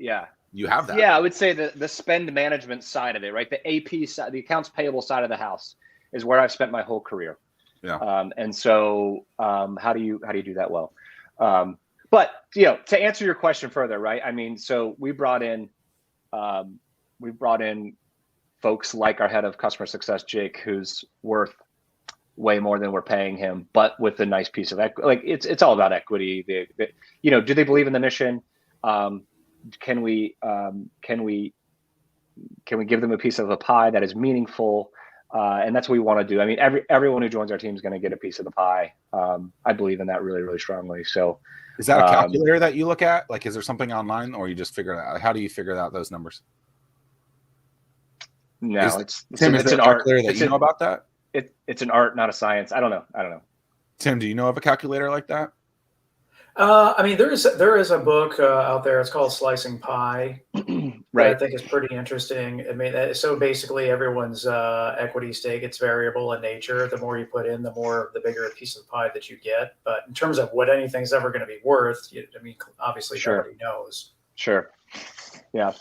you have that. Yeah, I would say the spend management side of it, right? The AP side, the accounts payable side of the house, is where I've spent my whole career. Yeah. And so, how do you do that well? But to answer your question further, right? I mean, so we brought in folks like our head of customer success, Jake, who's worth way more than we're paying him, but with a nice piece of equity. Like, it's all about equity. Do they believe in the mission? Can we give them a piece of the pie that is meaningful? And that's what we want to do. I mean, everyone who joins our team is going to get a piece of the pie. I believe in that really, really strongly. So, is that a calculator that you look at? Like, is there something online, or you just figure it out? How do you figure out those numbers? No, it's an art. That you know about that? It's an art, not a science. I don't know. Tim, do you know of a calculator like that? I mean, there is a book out there. It's called Slicing Pie. Right. I think is pretty interesting. I mean, so basically everyone's equity stake, it's variable in nature. The more you put in, the bigger a piece of the pie that you get. But in terms of what anything's ever going to be worth, I mean, obviously nobody knows. Sure. Yeah.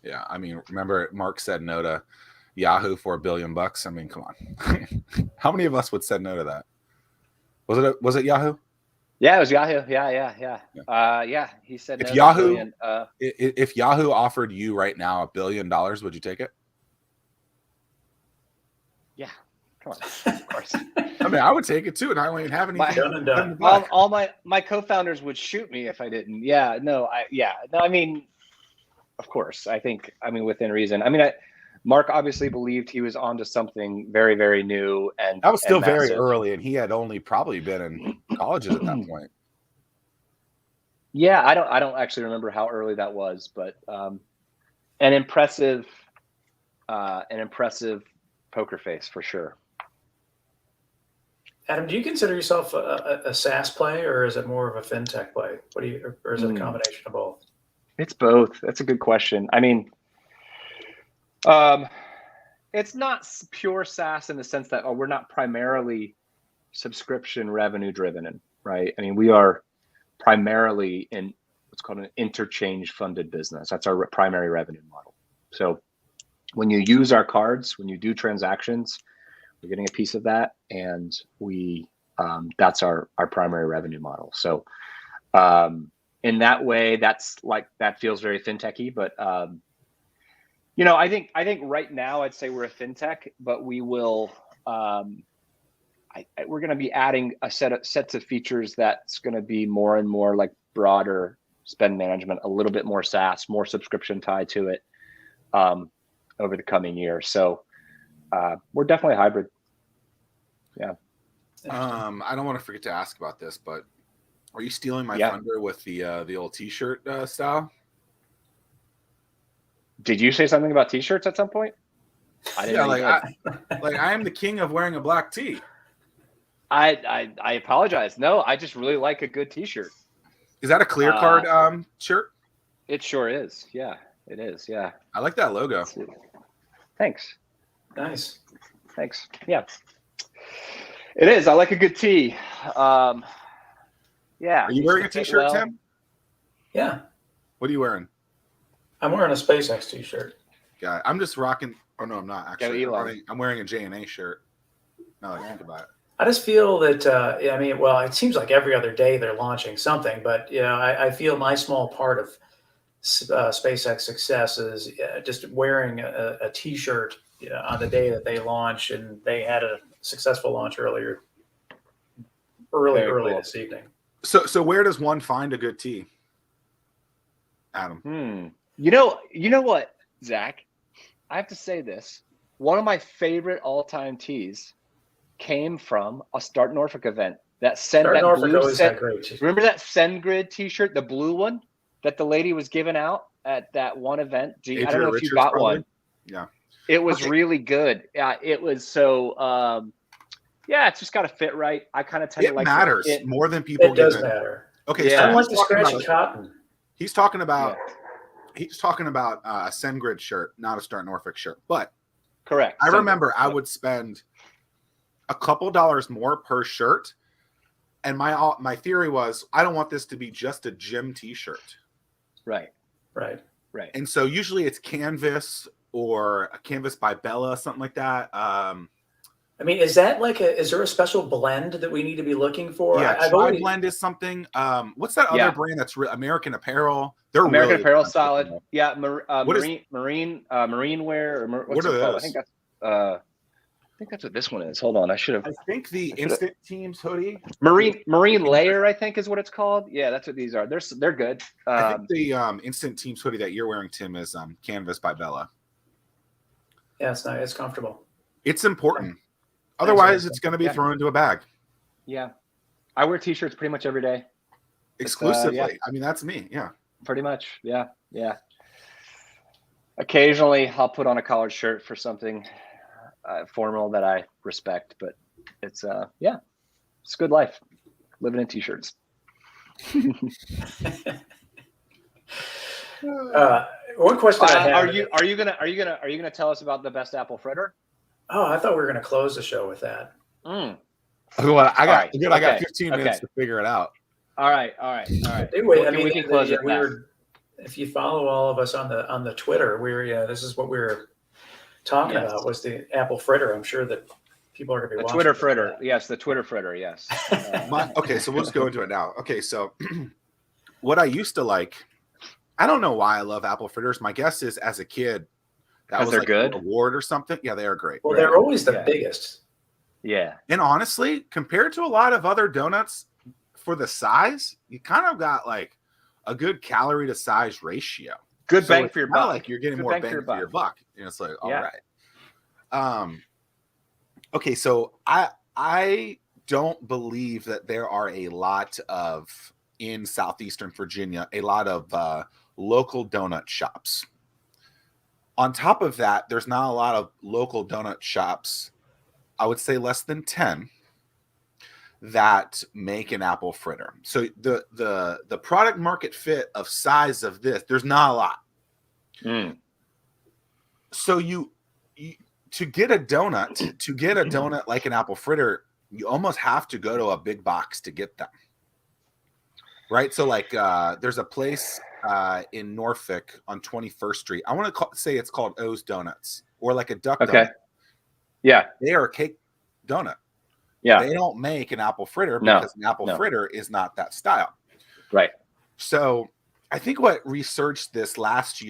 Yeah. I mean, remember Mark said no to Yahoo for $1 billion. I mean, come on. How many of us would say no to that? Was it Yahoo? Yeah, it was Yahoo. Yeah. He said if no Yahoo, to if Yahoo offered you right now $1 billion, would you take it? Yeah, come on, of course. I mean, I would take it too, and I don't even have anything. All my co-founders would shoot me if I didn't. Yeah, no. I mean, of course. I mean, within reason. I mean, Mark obviously believed he was onto something very, very new, and that was still very early, and he had only probably been in colleges at that point. Yeah, I don't actually remember how early that was, but an impressive poker face for sure. Adam, do you consider yourself a SaaS play, or is it more of a fintech play? Or is it a combination of both? It's both. That's a good question. I mean, it's not pure SaaS in the sense that we're not primarily subscription revenue driven, right? I mean, we are primarily in what's called an interchange funded business. That's our primary revenue model. So when you use our cards, when you do transactions, we're getting a piece of that, and we That's our primary revenue model. So in that way, that feels very fintechy. But I think right now I'd say we're a fintech, but we will. We're going to be adding sets of features that's going to be more and more like broader spend management, a little bit more SaaS, more subscription tied to it over the coming year. So we're definitely hybrid. Yeah. I don't want to forget to ask about this, but are you stealing my thunder with the old T-shirt style? Did you say something about T-shirts at some point? I didn't. I am the king of wearing a black tee. I apologize. No, I just really like a good T-shirt. Is that a KleerCard shirt? It sure is. Yeah, it is. Yeah. I like that logo. Thanks. Nice. Thanks. Yeah. It is. I like a good tee. Yeah. Are you wearing a T-shirt, Tim? Yeah. What are you wearing? I'm wearing a SpaceX T-shirt. Yeah, I'm just rocking. Oh no, I'm not actually. Elon. I'm wearing a J&A shirt. Now that I think about it. I just feel that, it seems like every other day they're launching something, but, I feel my small part of SpaceX success is just wearing a T-shirt on the day that they launch, and they had a successful launch early cool. This evening. So where does one find a good tee, Adam? You know what, Zach? I have to say this. One of my favorite all-time tees came from a Start Norfolk event. Remember that SendGrid T-shirt, the blue one that the lady was giving out at that one event? I don't know if you got one. Yeah, it was really good. It was so. It's just got to fit right. I kind of tend to like. It matters more than people. It does matter. Okay, I don't like the scratchy cotton. He's talking about. He's talking about a SendGrid shirt, not a Start Norfolk shirt. But correct. I remember I would spend a couple dollars more per shirt, and my theory was I don't want this to be just a gym T-shirt. Right. And so usually it's canvas or a canvas by Bella, something like that. Is that is there a special blend that we need to be looking for? Yeah, blend is something. What's that other brand that's American Apparel? They're American really Apparel solid. Yeah, marine wear. Or what are those? I think that's what this one is. Hold on, I think the Instant Teams hoodie. Marine Layer, I think is what it's called. Yeah, that's what these are. They're good. I think the Instant Teams hoodie that you're wearing, Tim, is canvas by Bella. Yeah, it's nice. It's comfortable. It's important. Otherwise, it's going to be thrown into a bag. Yeah. I wear T-shirts pretty much every day. Exclusively. That's me. Yeah. Pretty much. Yeah. Occasionally, I'll put on a collared shirt for something formal that I respect, but it's it's a good life living in T-shirts. One question I have. Are you gonna tell us about the best apple fritter? Oh, I thought we were going to close the show with that. Well, I got 15 minutes to figure it out. All right. We can close it. If you follow all of us on the Twitter, this is what we were talking about was the apple fritter. I'm sure that people are going to be watching. Twitter fritter. Yes, the Twitter fritter. Yes. Okay, so we'll just go into it now. Okay, so what I used to like, I don't know why I love apple fritters. My guess is as a kid, that was like good. An award or something. Yeah, they are great. Well, they're always the biggest. Yeah. And honestly, compared to a lot of other donuts for the size, you kind of got like a good calorie to size ratio. Good bang for your buck. Like you're getting more bang for your buck. And it's like, all right. Okay, so I don't believe that there are a lot of in southeastern Virginia, a lot of local donut shops. On top of that, there's not a lot of local donut shops, I would say less than 10, that make an apple fritter. So the product market fit of size of this, there's not a lot. So you to get a donut like an apple fritter, you almost have to go to a big box to get them. Right? So like there's a place in Norfolk on 21st Street. I want to say it's called O's Donuts or like a duck donut. Yeah. They are a cake donut. Yeah. They don't make an apple fritter No, because an apple no. fritter is not that style. Right. So I think what researched this last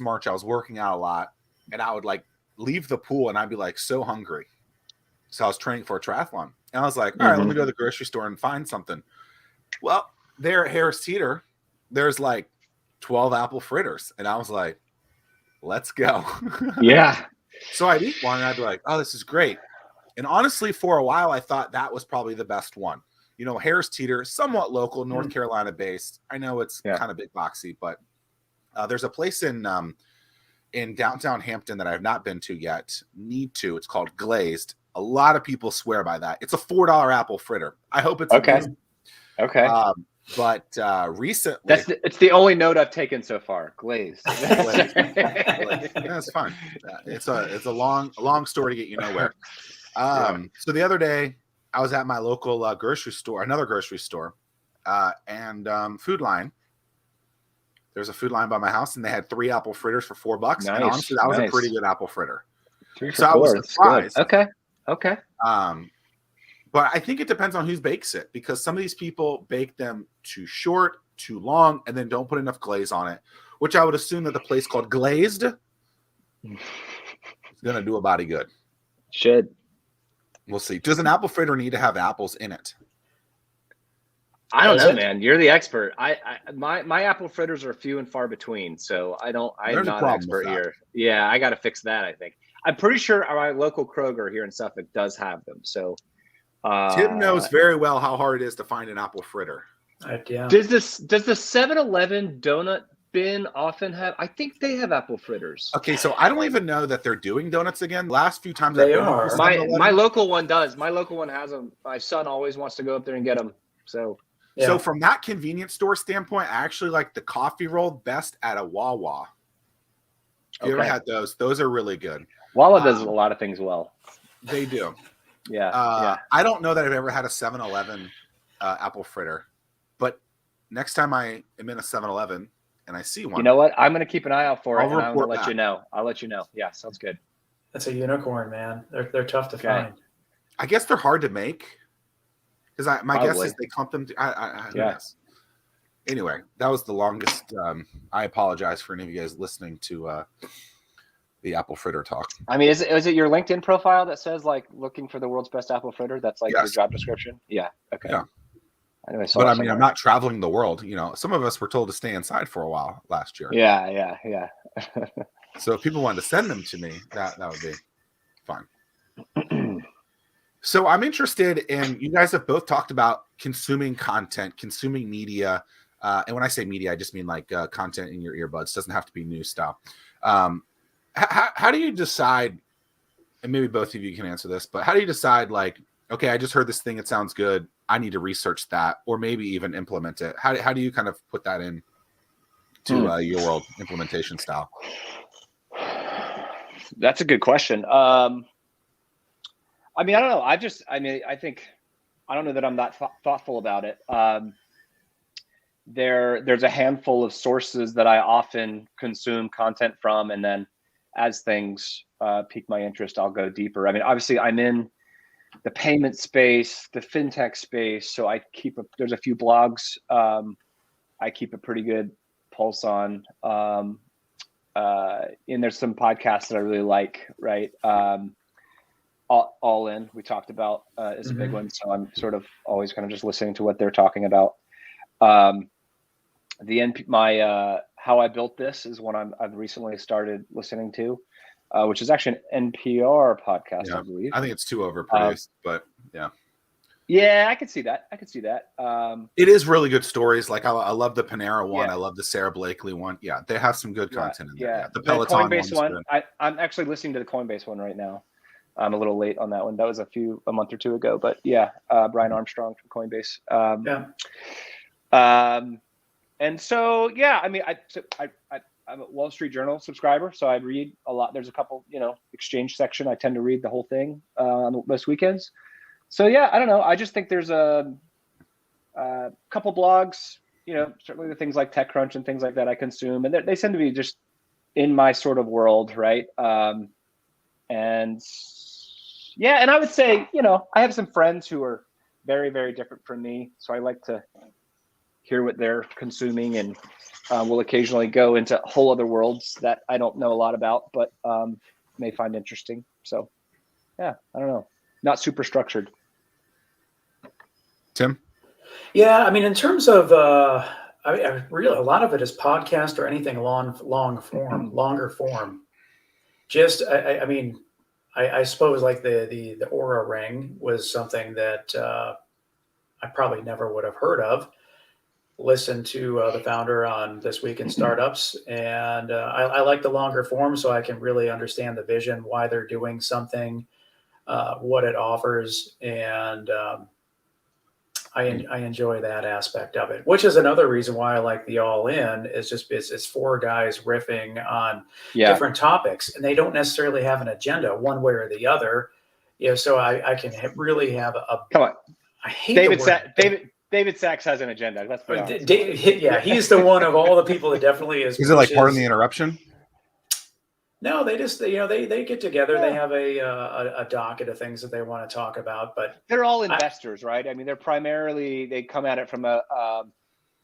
March, I was working out a lot, and I would like leave the pool and I'd be like so hungry. So I was training for a triathlon, and I was like, all right, let me go to the grocery store and find something. Well, there at Harris Teeter, there's like 12 apple fritters. And I was like, let's go. Yeah. So I'd eat one and I'd be like, oh, this is great. And honestly, for a while, I thought that was probably the best one. You know, Harris Teeter, somewhat local, North Carolina based. I know it's kind of big boxy, but there's a place in downtown Hampton that I have not been to yet. Need to. It's called Glazed. A lot of people swear by that. It's a $4 apple fritter. I hope it's amazing. Okay. But recently, it's the only note I've taken so far. Glazed. That's fine. It's a long story to get you nowhere. So the other day, I was at my local grocery store, another grocery store, and Food Line. There's a Food Line by my house, and they had 3 apple fritters for $4. Nice, and honestly, that was a pretty good apple fritter. 3 for so $4. I was surprised. Okay. But I think it depends on who bakes it, because some of these people bake them too short, too long, and then don't put enough glaze on it, which I would assume that the place called Glazed is going to do a body good. Should. We'll see. Does an apple fritter need to have apples in it? I don't know, man. You're the expert. My apple fritters are few and far between, so I'm not an expert here. Yeah, I got to fix that, I think. I'm pretty sure our local Kroger here in Suffolk does have them. So Tim knows very well how hard it is to find an apple fritter. Yeah. Does the 7-Eleven donut bin often have? I think they have apple fritters. Okay, so I don't even know that they're doing donuts again. Last few times they are. My local one does. My local one has them. My son always wants to go up there and get them. So. Yeah. So from that convenience store standpoint, I actually like the coffee roll best at a Wawa. You ever had those? Those are really good. Wawa does a lot of things well. They do. Yeah. I don't know that I've ever had a 7-Eleven apple fritter, but next time I am in a 7-Eleven and I see one, you know what? I'm going to keep an eye out for it, and I'm going to let back. you know. I'll let you know. Yeah, sounds good. That's a unicorn, man. They're tough to find. I guess they're hard to make. Because my guess is they clump them. Yes. Anyway, that was the longest. I apologize for any of you guys listening to the apple fritter talk. I mean, is it your LinkedIn profile that says like looking for the world's best apple fritter? That's like your job description. Yeah. Okay. Yeah. Anyway, but I mean, I'm not traveling the world. You know, some of us were told to stay inside for a while last year. Yeah. So if people wanted to send them to me, that would be fine. So I'm interested in, you guys have both talked about consuming content, consuming media. And when I say media, I just mean like content in your earbuds. Doesn't have to be news stuff. How do you decide, and maybe both of you can answer this, but how do you decide like, okay, I just heard this thing, it sounds good, I need to research that, or maybe even implement it? How do you kind of put that in to your world implementation style? That's a good question. I mean, I don't know. I think, I don't know that I'm that thoughtful about it. There's a handful of sources that I often consume content from, and then as things pique my interest, I'll go deeper. I mean, obviously I'm in the payment space, the fintech space. So there's a few blogs I keep a pretty good pulse on. And there's some podcasts that I really like, right? All in, we talked about is a big one. So I'm sort of always kind of just listening to what they're talking about. How I Built This is one I've recently started listening to, which is actually an NPR podcast, I believe. I think it's too overproduced, but yeah. Yeah, I could see that. It is really good stories. Like I love the Panera one. I love the Sarah Blakely one. Yeah, they have some good content in there. Yeah. The Peloton Coinbase one. I'm actually listening to the Coinbase one right now. I'm a little late on that one. That was a month or two ago, but yeah, Brian Armstrong from Coinbase. And so, yeah, I mean, I'm a Wall Street Journal subscriber, so I read a lot. There's a couple, exchange section. I tend to read the whole thing on most weekends. So yeah, I don't know. I just think there's a couple blogs, certainly the things like TechCrunch and things like that I consume, and they tend to be just in my sort of world, right? And Yeah, and I would say, I have some friends who are very, very different from me, so I like to hear what they're consuming, and we'll occasionally go into whole other worlds that I don't know a lot about, but may find interesting. So, yeah, I don't know. Not super structured. Tim? Yeah, I mean, in terms of, I really, a lot of it is podcast or anything longer form. Just, I mean, I suppose like the Aura Ring was something that I probably never would have heard of. Listened to the founder on This Week in Startups, and I like the longer form so I can really understand the vision, why they're doing something, what it offers, and I enjoy that aspect of it, which is another reason why I like the All In. Is just it's four guys riffing on different topics, and they don't necessarily have an agenda one way or the other. So I can really have a. Come on, I hate David Sachs has an agenda. Let's be honest. Yeah, he's the one of all the people that definitely is. Is it like pardon the interruption? No, they just they get together. They have a docket of things that they want to talk about, but they're all investors, right? I mean, they come at it from a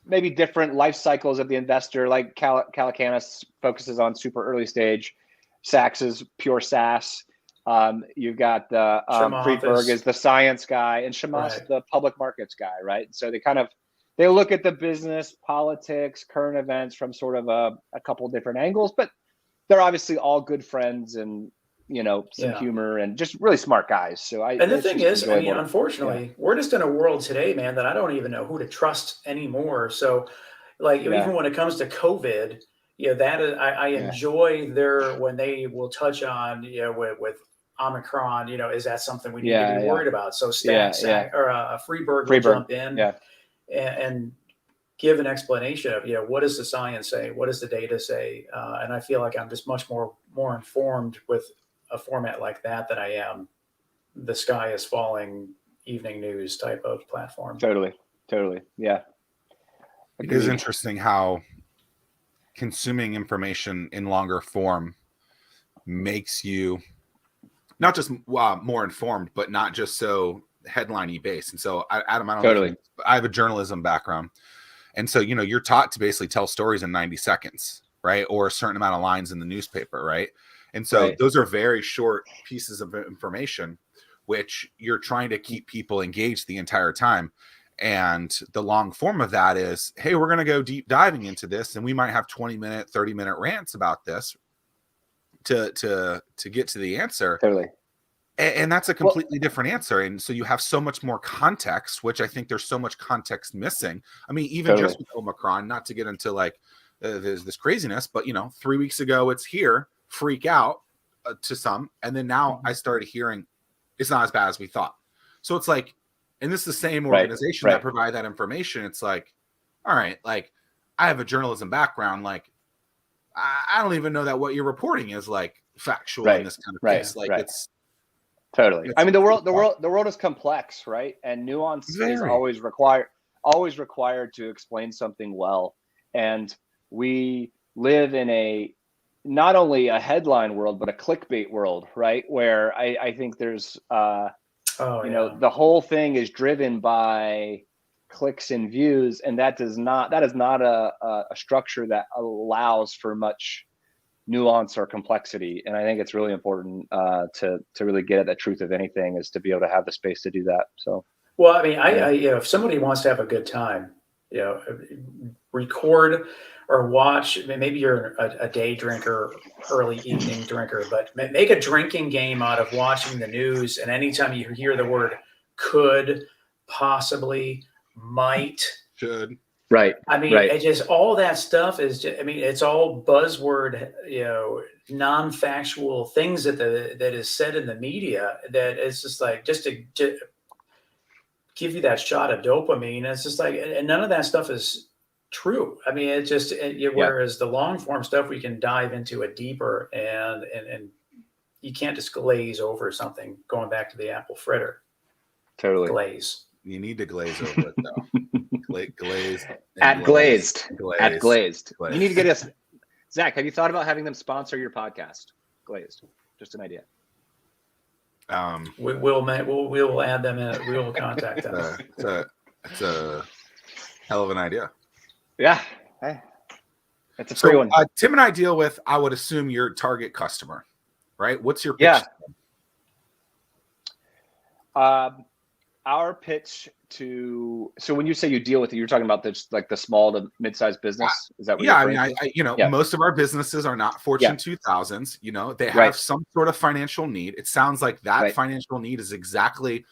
maybe different life cycles of the investor. Like Calacanis focuses on super early stage. Sachs is pure SaaS. You've got the Friedberg is the science guy, and Shamash the public markets guy, right? So they look at the business, politics, current events from sort of a couple different angles, but they're obviously all good friends and some humor and just really smart guys. So and the thing is, I mean, unfortunately, we're just in a world today, man, that I don't even know who to trust anymore. So, like even when it comes to COVID, that is, I enjoy when they will touch on with Omicron, is that something we need to be worried about? So Friedberg will jump in and give an explanation of, what does the science say? What does the data say? And I feel like I'm just much more informed with a format like that than I am the sky is falling evening news type of platform. Totally. Yeah. It is interesting how consuming information in longer form makes you not just more informed, but not just so headline-y based. And so, Adam, I have a journalism background. And so, you're taught to basically tell stories in 90 seconds, right? Or a certain amount of lines in the newspaper, right? And so those are very short pieces of information, which you're trying to keep people engaged the entire time. And the long form of that is, hey, we're going to go deep diving into this, and we might have 20-minute, 30-minute rants about this to get to the answer. Totally. And that's a completely different answer. And so you have so much more context, which I think there's so much context missing. I mean, even just with Omicron, not to get into like this craziness, but 3 weeks ago it's here, freak out to some. And then now I started hearing it's not as bad as we thought. So it's like, and this is the same organization that provide that information. It's like, all right, like I have a journalism background. Like I don't even know that what you're reporting is like factual in this kind of case. Like it's totally. I mean, the world is complex, right? And nuance is always required to explain something well. And we live in not only a headline world, but a clickbait world, right? Where I think there's, the whole thing is driven by clicks and views, and that is not a structure that allows for much nuance or complexity. And I think it's really important to really get at the truth of anything, is to be able to have the space to do that. So, well, I mean, I if somebody wants to have a good time, record or watch. Maybe you're a day drinker, early evening drinker, but make a drinking game out of watching the news. And anytime you hear the word could, possibly, might, should, right. I mean, it just, all that stuff is just, I mean, it's all buzzword, non-factual things that is said in the media, that it's just like, just to give you that shot of dopamine. It's just like, and none of that stuff is true. I mean, it's just, whereas the long form stuff, we can dive into it deeper, and you can't just glaze over something, going back to the apple fritter. Totally. Glaze. You need to glaze over it though. Glazed. At glazed. You need to get us. Zach, have you thought about having them sponsor your podcast? Glazed. Just an idea. We will add them in. We will contact them. It's a hell of an idea. Yeah. It's a free one. Tim and I deal with, I would assume, your target customer, right? What's your pitch? Yeah. Our pitch so when you say you deal with it, you're talking about the small to mid-sized business. Is that what yeah, you're I most of our businesses are not Fortune 2000s. They have some sort of financial need. It sounds like that financial need is exactly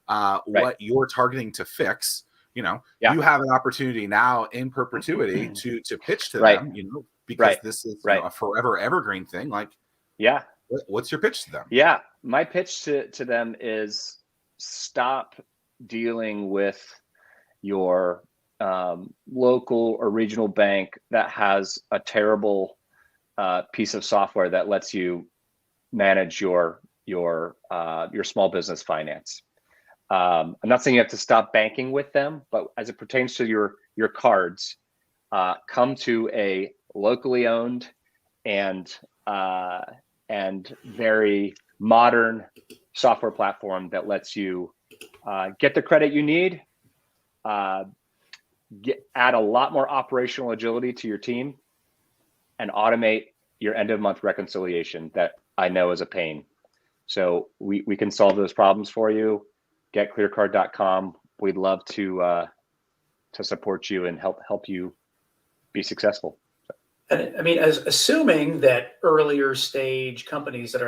what you're targeting to fix. You have an opportunity now in perpetuity to pitch to them, because this is a forever evergreen thing. What's your pitch to them? Yeah, my pitch to them is stop dealing with your local or regional bank that has a terrible piece of software that lets you manage your small business finance. I'm not saying you have to stop banking with them, but as it pertains to your cards, come to a locally owned and very modern software platform that lets you get the credit you need, add a lot more operational agility to your team, and automate your end of month reconciliation that I know is a pain. So we can solve those problems for you. Get KleerCard.com. We'd love to support you and help you be successful. And I mean, assuming that earlier stage companies that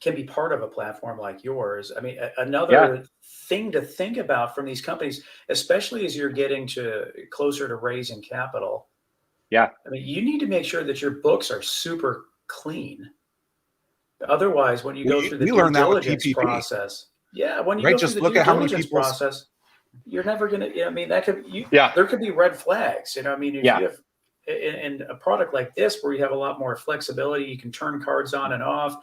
can be part of a platform like yours. I mean, another thing to think about from these companies, especially as you're getting closer to raising capital. Yeah. I mean, you need to make sure that your books are super clean. Otherwise, when you go through the due diligence process, when you go through the due diligence process, you're never going to, I mean, there could be red flags, I mean, if you have in a product like this, where you have a lot more flexibility, you can turn cards on and off.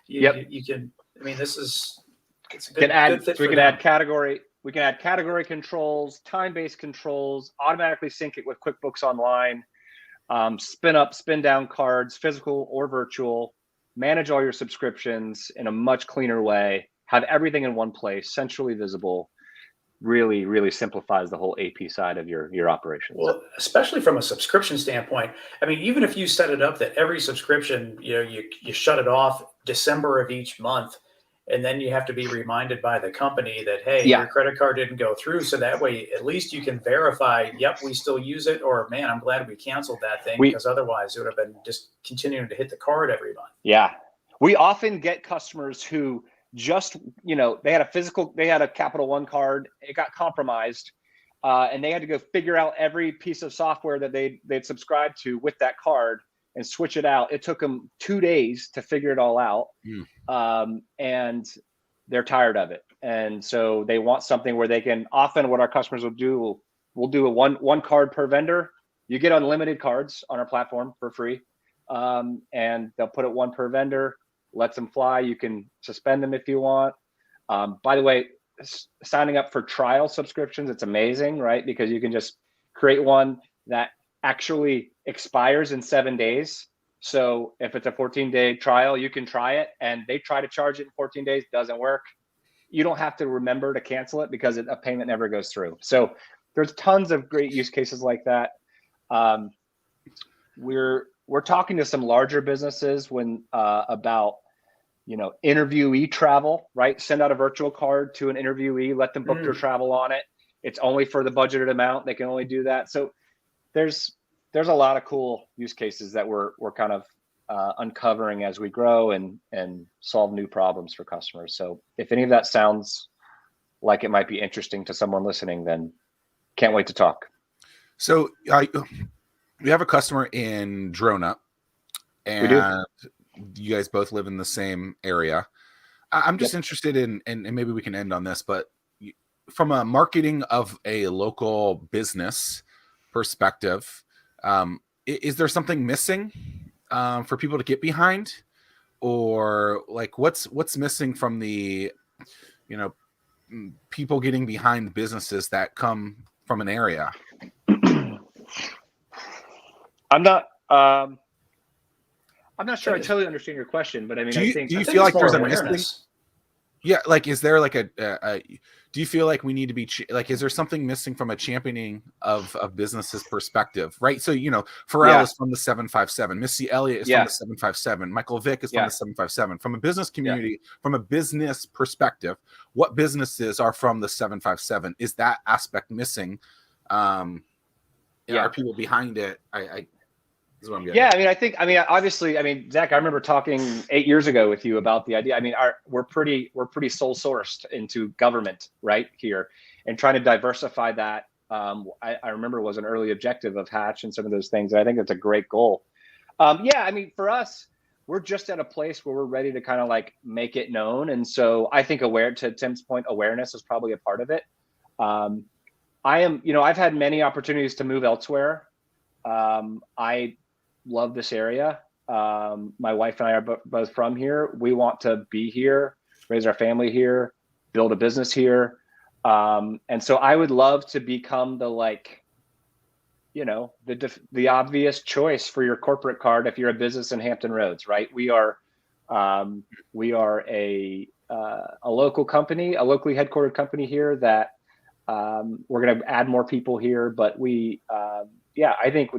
You can, I mean, it's a good fit. We can add category controls, time-based controls, automatically sync it with QuickBooks Online, spin up, spin down cards, physical or virtual, manage all your subscriptions in a much cleaner way, have everything in one place, centrally visible. Really, really simplifies the whole AP side of your operations. Well, especially from a subscription standpoint. I mean, even if you set it up that every subscription, you shut it off December of each month, and then you have to be reminded by the company that, hey, your credit card didn't go through. So that way, at least you can verify, yep, we still use it, or man, I'm glad we canceled that thing, because otherwise it would have been just continuing to hit the card every month. Yeah. We often get customers who just, they had a Capital One card, it got compromised, and they had to go figure out every piece of software that they'd subscribed to with that card and switch it out. It took them 2 days to figure it all out. And they're tired of it. And so they want something where they can, often what our customers will do, we'll do a one card per vendor. You get unlimited cards on our platform for free. And they'll put it one per vendor, lets them fly. You can suspend them if you want. By the way, signing up for trial subscriptions, it's amazing, right? Because you can just create one that actually expires in 7 days. So if it's a 14-day trial, you can try it, and they try to charge it in 14 days, doesn't work. You don't have to remember to cancel it because a payment never goes through. So there's tons of great use cases like that. We're talking to some larger businesses about interviewee travel, right? Send out a virtual card to an interviewee, let them book their travel on it. It's only for the budgeted amount. They can only do that. So there's a lot of cool use cases that we're kind of uncovering as we grow and solve new problems for customers. So if any of that sounds like it might be interesting to someone listening, then can't wait to talk. So we have a customer in Drona, and you guys both live in the same area. I'm just interested in, and maybe we can end on this, but from a marketing of a local business perspective, is there something missing for people to get behind, or like what's missing from the people getting behind businesses that come from an area? I'm not sure I totally understand your question, but I mean, do you think feel like there's a awareness. missing? Yeah, like, is there like do you feel like we need to be like, is there something missing from a championing of a business's perspective, right? So, Pharrell is from the 757, Missy Elliott is from the 757, Michael Vick is from the 757. From a business community, from a business perspective, what businesses are from the 757? Is that aspect missing? Are people behind it? Is what I'm getting. Yeah, obviously, Zach, I remember talking 8 years ago with you about the idea. I mean, we're pretty sole sourced into government right here, and trying to diversify that. I remember was an early objective of Hatch and some of those things. And I think that's a great goal. For us, we're just at a place where we're ready to kind of like make it known. And so I think to Tim's point, awareness is probably a part of it. I've had many opportunities to move elsewhere. I love this area. My wife and I are both from here. We want to be here, raise our family here, build a business here. And so I would love to become the obvious choice for your corporate card if you're a business in Hampton Roads, right? We are a local company, a locally headquartered company here that we're going to add more people here, but I think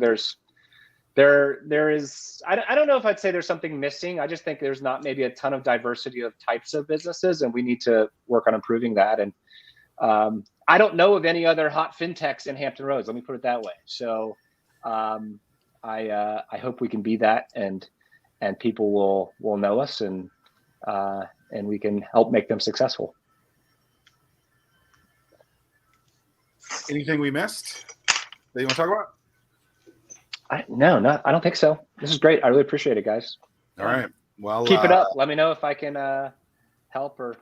there is, I don't know if I'd say there's something missing. I just think there's not maybe a ton of diversity of types of businesses, and we need to work on improving that. And I don't know of any other hot fintechs in Hampton Roads. Let me put it that way. So I hope we can be that, and people will know us, and we can help make them successful. Anything we missed that you want to talk about? I don't think so. This is great. I really appreciate it, guys. All right. Well, keep it up. Let me know if I can help or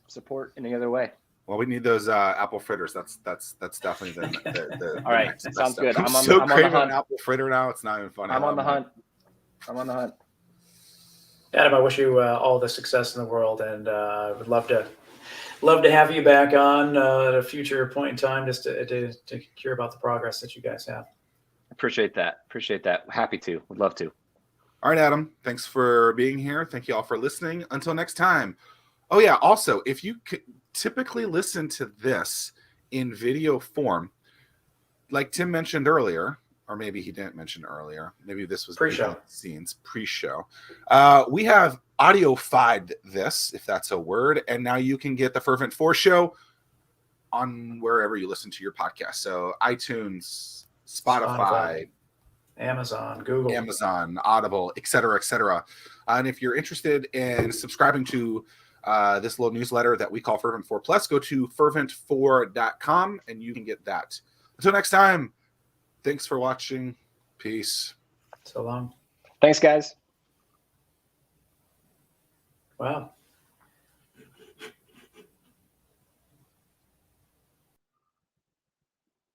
support in any other way. Well, we need those apple fritters. That's definitely the all right. Sounds good. I'm craving an apple fritter now. It's not even funny. I'm on the hunt. Adam, I wish you all the success in the world, and would love to have you back on at a future point in time, just to hear about the progress that you guys have. Appreciate that. Happy to. Would love to. All right, Adam. Thanks for being here. Thank you all for listening. Until next time. Oh, yeah. Also, if you typically listen to this in video form, like Tim mentioned earlier, or maybe he didn't mention earlier, maybe this was pre-show scenes, pre-show. We have audio-fied this, if that's a word, and now you can get the Fervent Four Show on wherever you listen to your podcast. So iTunes, Spotify, Amazon, Google, Audible, et cetera. And if you're interested in subscribing to this little newsletter that we call Fervent 4 Plus, go to fervent4.com and you can get that. Until next time, thanks for watching. Peace. So long. Thanks, guys. Wow.